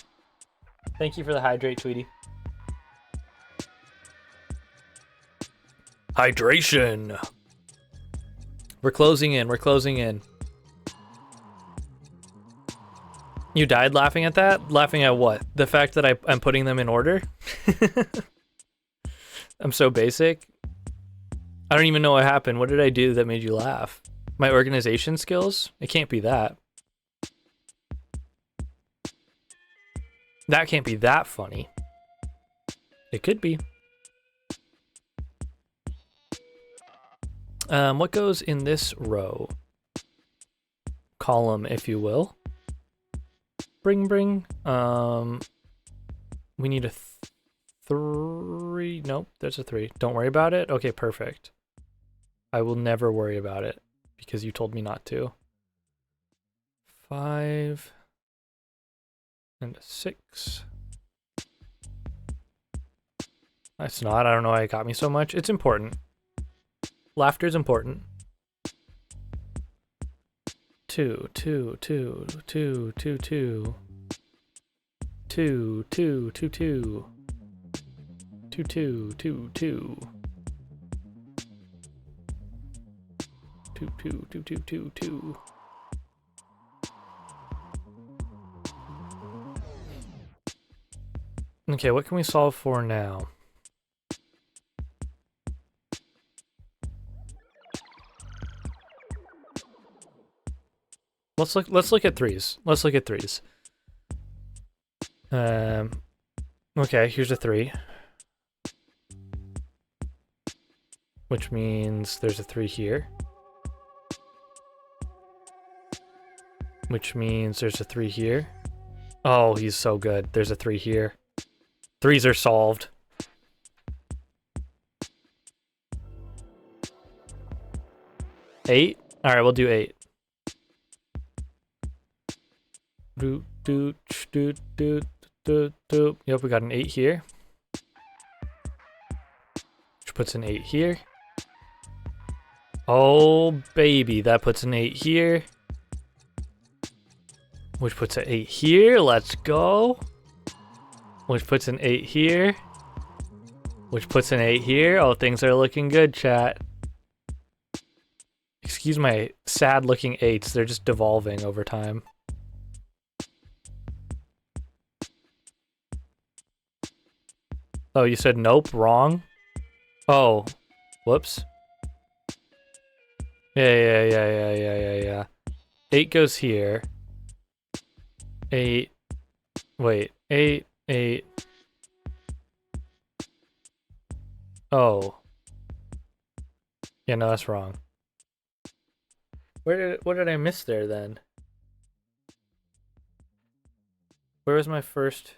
Thank you for the hydrate, Tweety. Hydration. We're closing in. You died laughing at that? Laughing at what? The fact that I'm putting them in order? I'm so basic. I don't even know what happened. What did I do that made you laugh? My organization skills? It can't be that. That can't be that funny. It could be. What goes in this row? Column, if you will. Bring. We need a 3. Nope, there's a 3. Don't worry about it. Okay, perfect. I will never worry about it because you told me not to. 5 and a 6. That's not. I don't know why it got me so much. It's important. Laughter's important. 2. 2. 2. 2. 2. 2. 2. 2. 2. 2. 2. 2. 2. 2. 2. 2. 2. 2. 2. 2. Okay, what can we solve for now? Let's look at 3s. Let's look at 3s. Okay, here's a 3. Which means there's a 3 here. Which means there's a 3 here. Oh, he's so good. There's a 3 here. 3s are solved. Eight? Alright, we'll do 8. Yep, we got an 8 here. Which puts an 8 here. Oh, baby, that puts an 8 here. Which puts an 8 here. Let's go. Which puts an 8 here. Which puts an 8 here. Oh, things are looking good, chat. Excuse my sad-looking 8s. They're just devolving over time. Oh, you said nope, wrong? Oh, whoops. Yeah. 8 goes here. 8. Wait, 8. Oh. Yeah, no, that's wrong. What did I miss there then? Where was my first?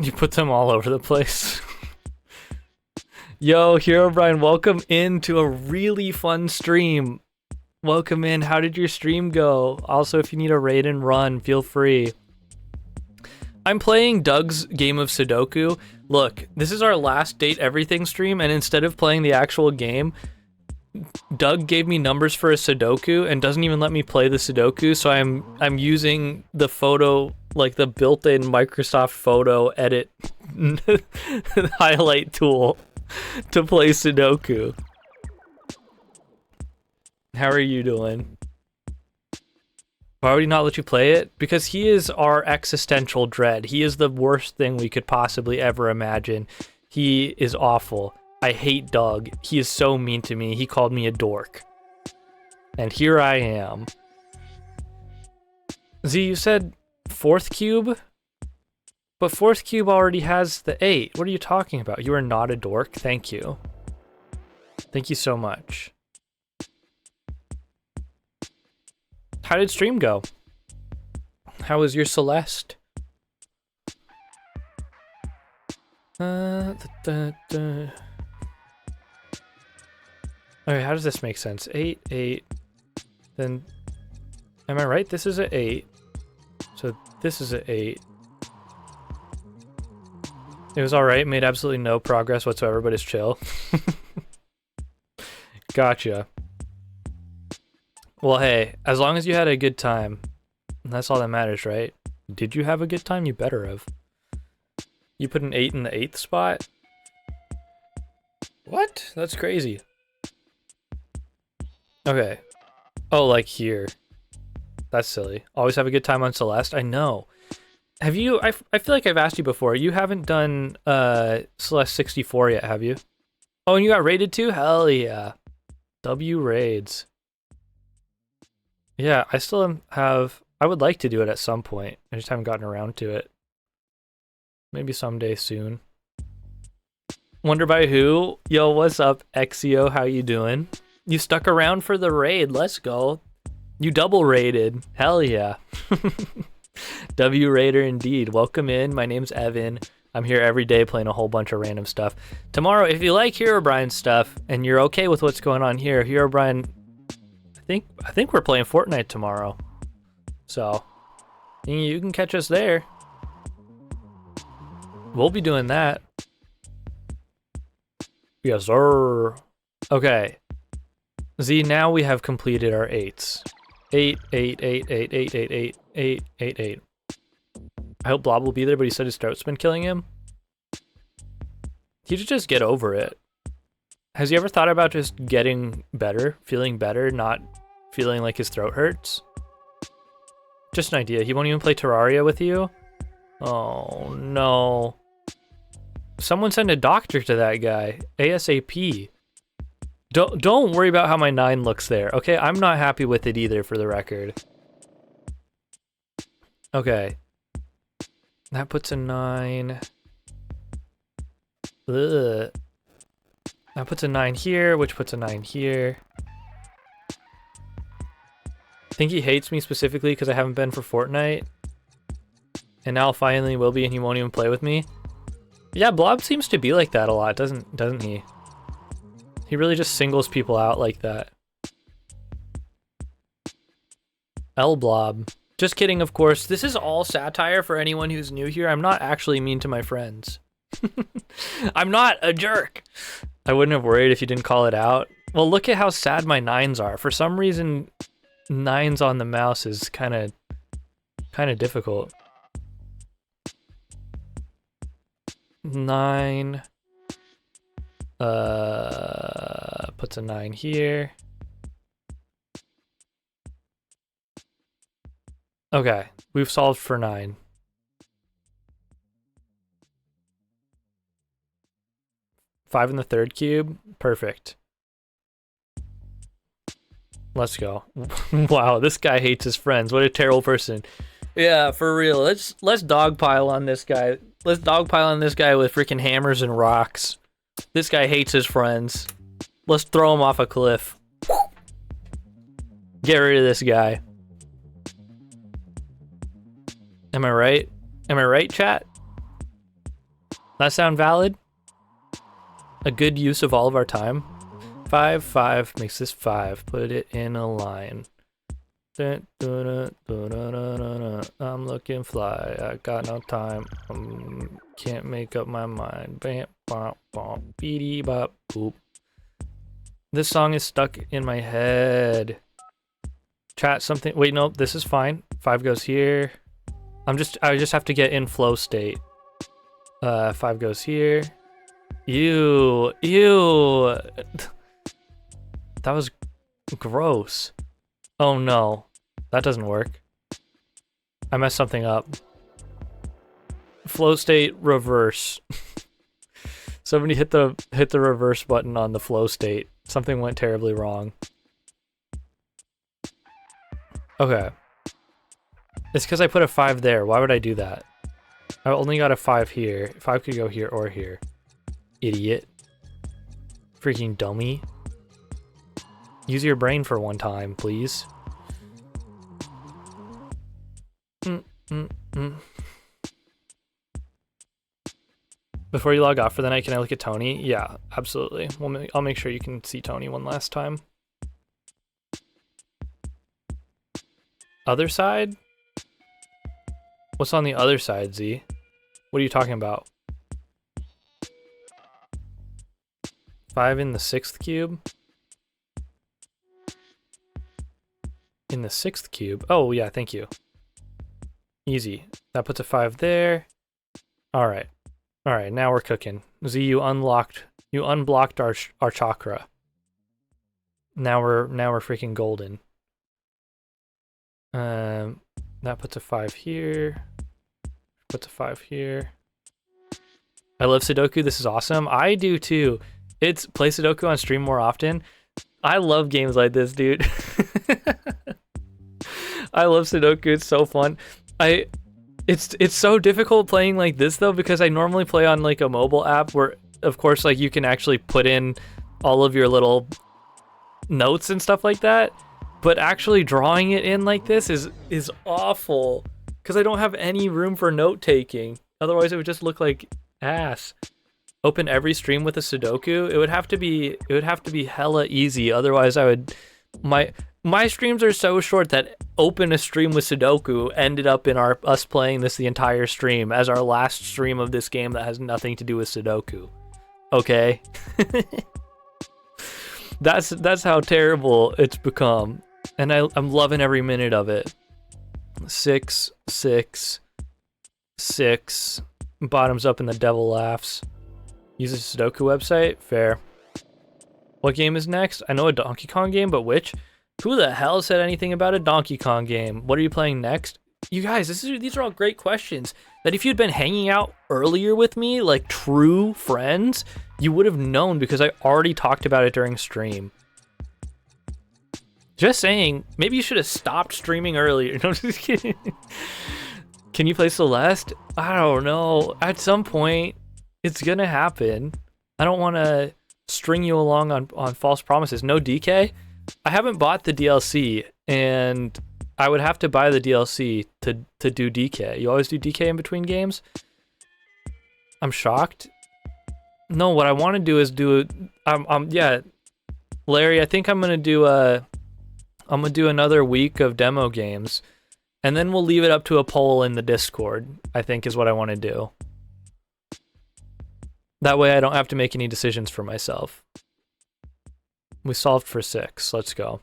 You put them all over the place. Yo, Hero Brian, welcome into a really fun stream. Welcome in. How did your stream go? Also, if you need a raid and run, feel free. I'm playing Doug's game of Sudoku. Look, this is our last Date Everything stream, and instead of playing the actual game, Doug gave me numbers for a Sudoku and doesn't even let me play the Sudoku, so I'm using the photo, like the built-in Microsoft Photo edit highlight tool to play Sudoku. How are you doing? Why would he not let you play it? Because he is our existential dread. He is the worst thing we could possibly ever imagine. He is awful. I hate Doug. He is so mean to me. He called me a dork. And here I am. Z, you said 4th cube? But 4th cube already has the 8. What are you talking about? You are not a dork. Thank you. Thank you so much. How did stream go? How was your Celeste? Okay, how does this make sense? 8, 8, then, am I right? This is an 8, so this is an 8. It was alright, made absolutely no progress whatsoever, but it's chill. Gotcha. Well, hey, as long as you had a good time, that's all that matters, right? Did you have a good time? You better have. You put an 8 in the 8th spot? What? That's crazy. Okay. Oh, like here. That's silly. Always have a good time on Celeste? I know. Have you... I feel like I've asked you before. You haven't done Celeste 64 yet, have you? Oh, and you got raided too? Hell yeah. W raids. Yeah, I still have... I would like to do it at some point. I just haven't gotten around to it. Maybe someday soon. Wonder by who? Yo, what's up, Exio? How you doing? You stuck around for the raid. Let's go. You double raided. Hell yeah. W Raider indeed. Welcome in. My name's Evan. I'm here every day playing a whole bunch of random stuff. Tomorrow, if you like Herobrine stuff and you're okay with what's going on here, Herobrine, I think we're playing Fortnite tomorrow. So, you can catch us there. We'll be doing that. Yes, sir. Okay. Z, now we have completed our 8s. 8, 8, 8, 8, 8, 8, 8, 8, 8, 8. I hope Blob will be there, but he said his throat's been killing him. He should just get over it. Has he ever thought about just getting better, feeling better, not feeling like his throat hurts? Just an idea. He won't even play Terraria with you? Oh, no. Someone send a doctor to that guy. ASAP. Don't worry about how my 9 looks there, okay? I'm not happy with it either, for the record. Okay. That puts a 9. Ugh. That puts a 9 here, which puts a 9 here. I think he hates me specifically because I haven't been for Fortnite. And now finally will be, and he won't even play with me. Yeah, Blob seems to be like that a lot, doesn't he? He really just singles people out like that. L Blob. Just kidding, of course. This is all satire for anyone who's new here. I'm not actually mean to my friends. I'm not a jerk. I wouldn't have worried if you didn't call it out. Well, look at how sad my 9s are. For some reason, 9s on the mouse is kind of difficult. 9 puts a 9 here. Okay, we've solved for 9. Five in the 3rd cube, perfect. Let's go. Wow, this guy hates his friends. What a terrible person. Yeah, for real. Let's dogpile on this guy. Let's dogpile on this guy with freaking hammers and rocks. This guy hates his friends. Let's throw him off a cliff. Get rid of this guy. Am I right? Am I right, chat? That sound valid? A good use of all of our time? 5, 5 makes this 5. Put it in a line. I'm looking fly. I got no time. Can't make up my mind. Bam, bop, bop, beady, bop, boop. This song is stuck in my head. Chat something. Wait, no, this is fine. 5 goes here. I just have to get in flow state. 5 goes here. Ew. That was gross. Oh no. That doesn't work. I messed something up. Flow state reverse. Somebody hit the reverse button on the flow state. Something went terribly wrong. Okay. It's because I put a 5 there. Why would I do that? I only got a 5 here. 5 could go here or here. Idiot. Freaking dummy. Use your brain for one time, please. Before you log off for the night, can I look at Tony? Yeah, absolutely. I'll make sure you can see Tony one last time. Other side? What's on the other side, Z? What are you talking about? 5 in the 6th cube? In the 6th cube? Oh, yeah, thank you. Easy. That puts a 5 there. Alright. Alright, now we're cooking. Z, you unblocked our chakra. Now we're freaking golden. That puts a 5 here. Puts a 5 here. I love Sudoku. This is awesome. I do too. It's play Sudoku on stream more often. I love games like this, dude. I love Sudoku. It's so fun. It's so difficult playing like this though, because I normally play on like a mobile app where, of course, like you can actually put in all of your little notes and stuff like that. But actually drawing it in like this is awful, because I don't have any room for note taking. Otherwise, it would just look like ass. Open every stream with a Sudoku. It would have to be hella easy. Otherwise, my streams are so short that open a stream with Sudoku ended up in us playing this the entire stream as our last stream of this game that has nothing to do with Sudoku. Okay? That's how terrible it's become. And I'm loving every minute of it. 6, 6, 6. Bottoms up and the devil laughs. Use a Sudoku website? Fair. What game is next? I know a Donkey Kong game, but which? Who the hell said anything about a Donkey Kong game? What are you playing next? You guys, these are all great questions that if you'd been hanging out earlier with me, like true friends, you would have known, because I already talked about it during stream. Just saying, maybe you should have stopped streaming earlier. No, just kidding. Can you play Celeste? I don't know. At some point, it's gonna happen. I don't want to string you along on false promises. No DK? I haven't bought the DLC, and I would have to buy the DLC to do DK. You always do DK in between games? I'm shocked. No, what I want to do is yeah, Larry, I think I'm gonna do another week of demo games, and then we'll leave it up to a poll in the Discord, I think is what I want to do. That way I don't have to make any decisions for myself. We solved for 6. Let's go.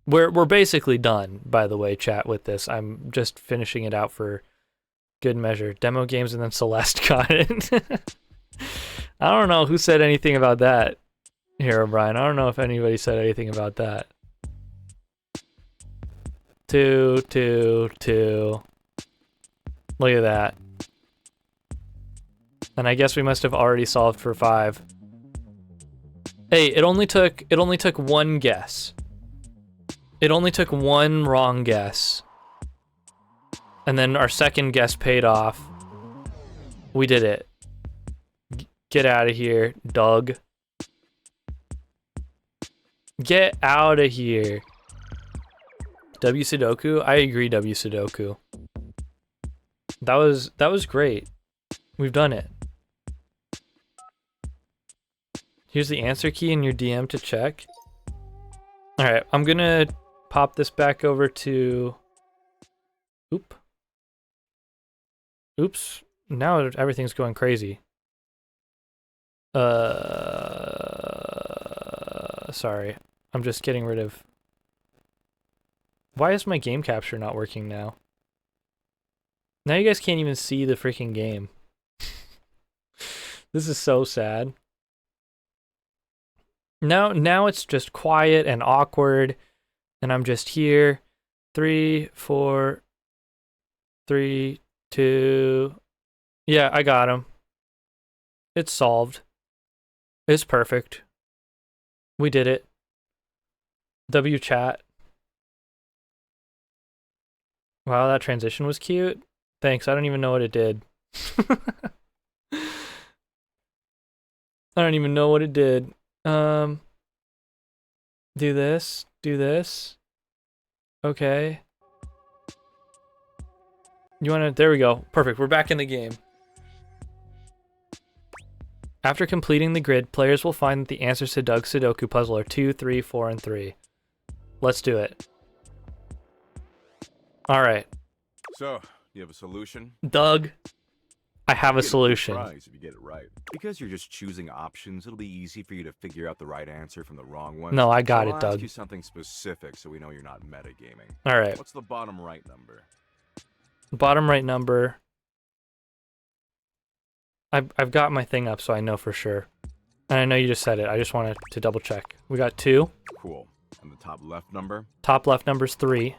We're basically done, by the way, chat, with this. I'm just finishing it out for good measure. Demo games and then Celeste got it. I don't know who said anything about that, Hero Brian. I don't know if anybody said anything about that. 2, 2, 2. Look at that. And I guess we must have already solved for 5. Hey, it only took one guess. It only took one wrong guess. And then our second guess paid off. We did it. Get out of here, Doug. Get out of here. W Sudoku? I agree, W Sudoku. That was great. We've done it. Here's the answer key in your DM to check. Alright, I'm gonna pop this back over to... Oops. Now everything's going crazy. Sorry. I'm just getting rid of... Why is my game capture not working now? Now you guys can't even see the freaking game. This is so sad. Now it's just quiet and awkward, and I'm just here. 3, 4, 3, 2. Yeah, I got him. It's solved. It's perfect. We did it. W chat. Wow, that transition was cute. Thanks. I don't even know what it did. I don't even know what it did. Do this. Do this. Okay. You wanna... There we go. Perfect. We're back in the game. After completing the grid, players will find that the answers to Doug's Sudoku puzzle are 2, 3, 4, and 3. Let's do it. Alright. So, you have a solution? Doug, I have a solution. Prize if you get it right. Because you're just choosing options, it'll be easy for you to figure out the right answer from the wrong one. No, I got it, I'll Doug. ask you something specific so we know you're not metagaming. Alright. What's the bottom right number? Bottom right number. I've got my thing up so I know for sure. And I know you just said it. I just wanted to double check. We got 2. Cool. And the top left number? Top left number's 3.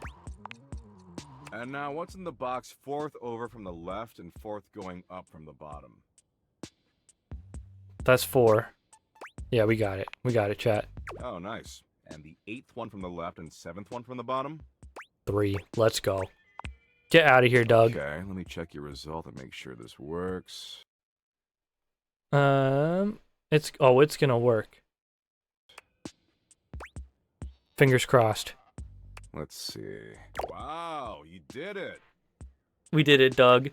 And now what's in the box 4th over from the left and 4th going up from the bottom? That's 4. Yeah, we got it. We got it, chat. Oh, nice. And the 8th one from the left and 7th one from the bottom? 3. Let's go. Get out of here, Doug. Okay, let me check your result and make sure this works. It's gonna work. Fingers crossed. Let's see. Wow, you did it. We did it, Doug.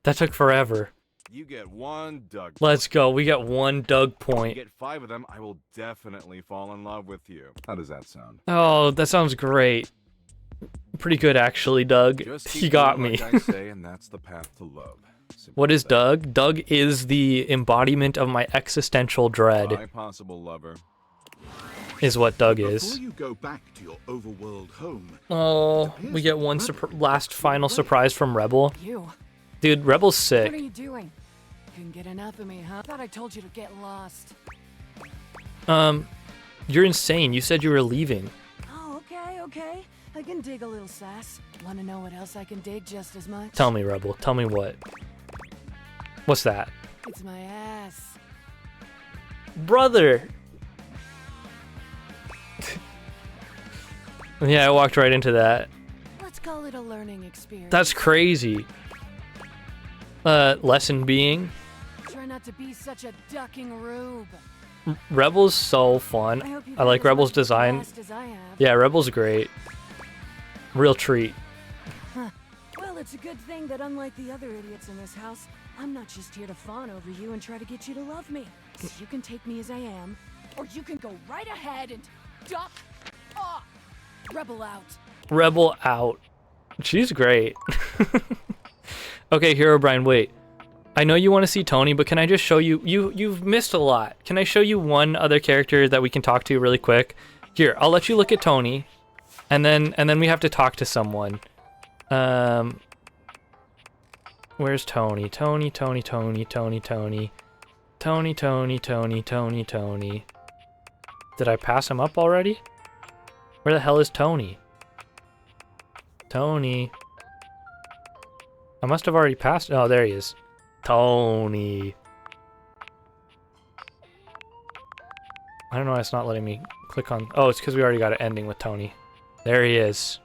That took forever. You get 1 Doug. Let's go. We got 1 Doug If point. you get 5 of them, I will definitely fall in love with you. How does that sound? Oh, that sounds great. Pretty good, actually, Doug. Just He keep got doing me. like I say, and that's the path to love. Simple What as is that. Doug? Doug is the embodiment of my existential dread, My possible lover. is what Doug Before is. you go back to your overworld home, Oh, we get one last final surprise from Rebel. You? Dude, Rebel's What are sick. you doing? Couldn't get enough of me, huh? Thought I told you to get lost. You're insane. You said you were leaving. Oh, okay. I can dig a little sass. Wanna know what else I can dig just as much? Tell me, Rebel. Tell me what. What's that? It's my ass. Brother! Yeah, I walked right into that. Let's call it a learning experience. That's crazy. Lesson being, Try not to be such a ducking rube. Rebel's so fun. hope you I like have as Rebel's much design. blast as I have. Yeah, Rebel's great. Real treat. Well, it's a good thing that unlike the other idiots in this house, I'm not just here to fawn over you and try to get you to love me. 'Cause you can take me as I am, or you can go right ahead and duck off. Rebel out. Rebel out. She's great. Okay, Hero Brian, wait. I know you want to see Tony, but can I just show you? You've missed a lot. Can I show you one other character that we can talk to really quick? Here, I'll let you look at Tony, and then we have to talk to someone. Where's Tony? Tony. Did I pass him up already? Where the hell is Tony? Tony. I must have already passed. Oh, there he is. Tony. I don't know why it's not letting me click on... Oh, it's because we already got an ending with Tony. There he is.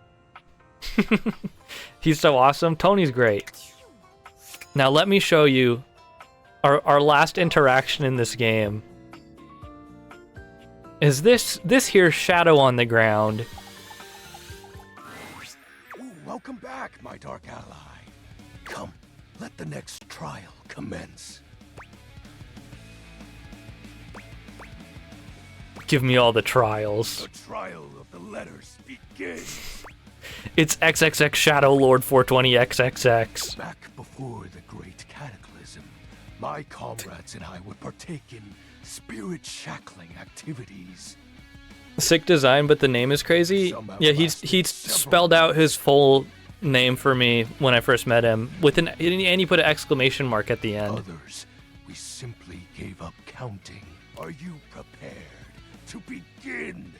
He's so awesome. Tony's great. Now let me show you our last interaction in this game. Is this here shadow on the ground. Ooh, welcome back, my dark ally. Come, let the next trial commence. Give me all the trials. The trial of the letters begins. It's XXX Shadow Lord 420 XXX. Back before the great cataclysm, my comrades and I would partake in spirit shackling activities. Sick design, but the name is crazy. Yeah, he spelled out his full name for me when I first met him with and he put an exclamation mark at the end. Others, we simply gave up counting. Are you prepared to begin?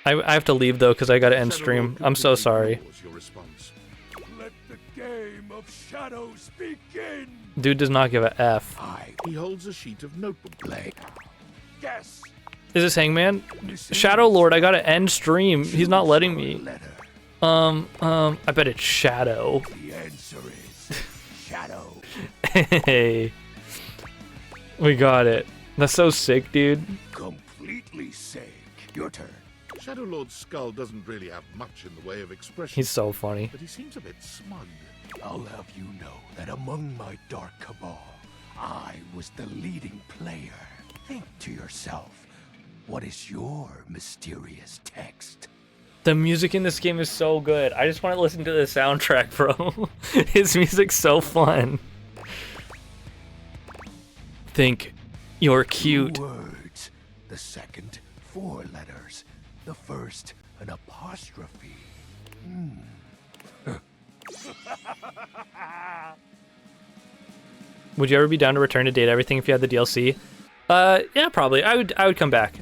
I have to leave though because I gotta end Shadow stream. Lord I'm so completely sorry. ignores your response. Let the game of shadows begin. Dude does not give a F. I He holds a sheet of notebook. play. Guess. Is this Hangman? This Shadow is Lord, I gotta end stream. He's not letting me. letter. I bet it's Shadow. The answer is shadow. Hey. We got it. That's so sick, dude. Completely sick. Your turn. Shadow Lord's skull doesn't really have much in the way of expression, He's so funny. but he seems a bit smug. I'll have you know that among my dark cabal, I was the leading player. Think to yourself, what is your mysterious text? The music in this game is so good. I just want to listen to the soundtrack, bro. His music's so fun. Think you're cute. 2 words. The second, 4 letters. The first, an apostrophe. Would you ever be down to return to date everything if you had the DLC? Yeah, probably. I would come back.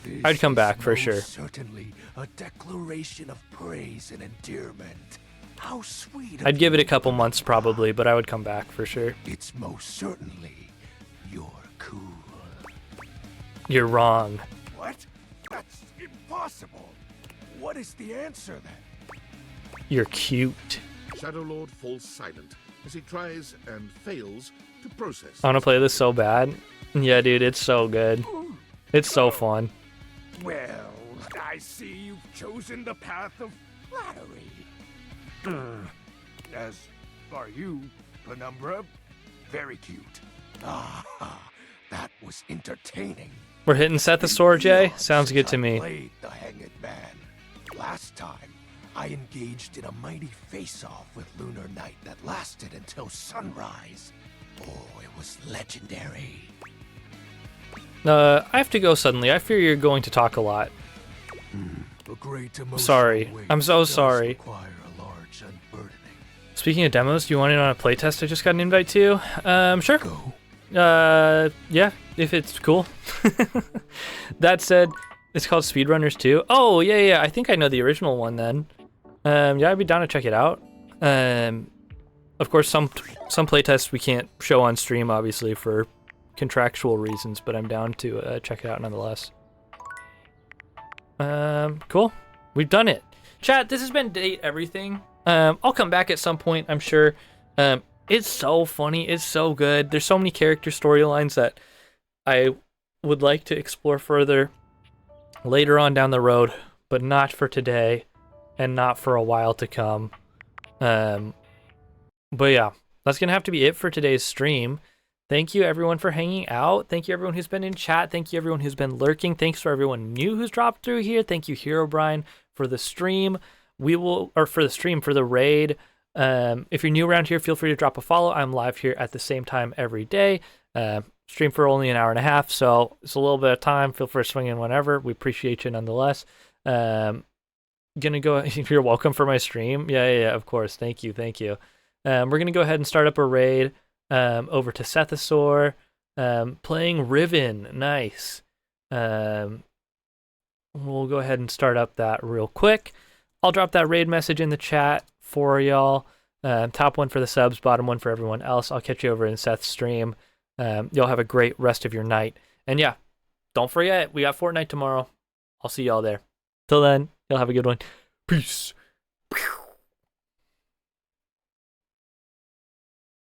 This I'd come is back for most sure. Certainly a declaration of praise and endearment. How sweet. of I'd give it a you. couple months probably, but I would come back for sure. It's most certainly you're cool. You're wrong. What? That's impossible. What is the answer then? You're cute. Shadow Lord falls silent as he tries and fails to process. I want to play this so bad. Yeah, dude, it's so good. It's so fun. Well, I see you've chosen the path of flattery. As are you, Penumbra. Very cute. Ah, that was entertaining. We're hitting Sethasor, Jay? Sounds good to me. Played the Hanged Man. Last time, I engaged in a mighty face-off with Lunar Knight that lasted until sunrise. Oh, it was legendary. I have to go suddenly. I fear you're going to talk a lot. A great emotional Sorry. weight I'm so does sorry. require a large unburdening. Speaking of demos, do you want in on a playtest I just got an invite to? Sure. Go. Yeah, if it's cool. That said, it's called Speedrunners 2. Oh, yeah, I think I know the original one then. Yeah, I'd be down to check it out. Of course, some playtests we can't show on stream, obviously, for contractual reasons, but I'm down to check it out nonetheless. Cool. We've done it. Chat, this has been Date Everything. I'll come back at some point, I'm sure. It's so funny. It's so good. There's so many character storylines that I would like to explore further later on down the road, but not for today and not for a while to come. But yeah, that's going to have to be it for today's stream. Thank you everyone for hanging out. Thank you everyone who's been in chat. Thank you everyone who's been lurking. Thanks for everyone new who's dropped through here. Thank you Herobrine for the stream. For the raid. If you're new around here, feel free to drop a follow. I'm live here at the same time every day. Stream for only an hour and a half, so it's a little bit of time. Feel free to swing in whenever. We appreciate you nonetheless. Gonna go. You're welcome for my stream. Yeah. Of course. Thank you. We're gonna go ahead and start up a raid. Over to Sethasor. Playing Riven. Nice. We'll go ahead and start up that real quick. I'll drop that raid message in the chat for y'all. Top one for the subs, bottom one for everyone else. I'll catch you over in Seth's stream. Y'all have a great rest of your night. And yeah, don't forget, we got Fortnite tomorrow. I'll see y'all there. Till then, y'all have a good one. Peace. Pew.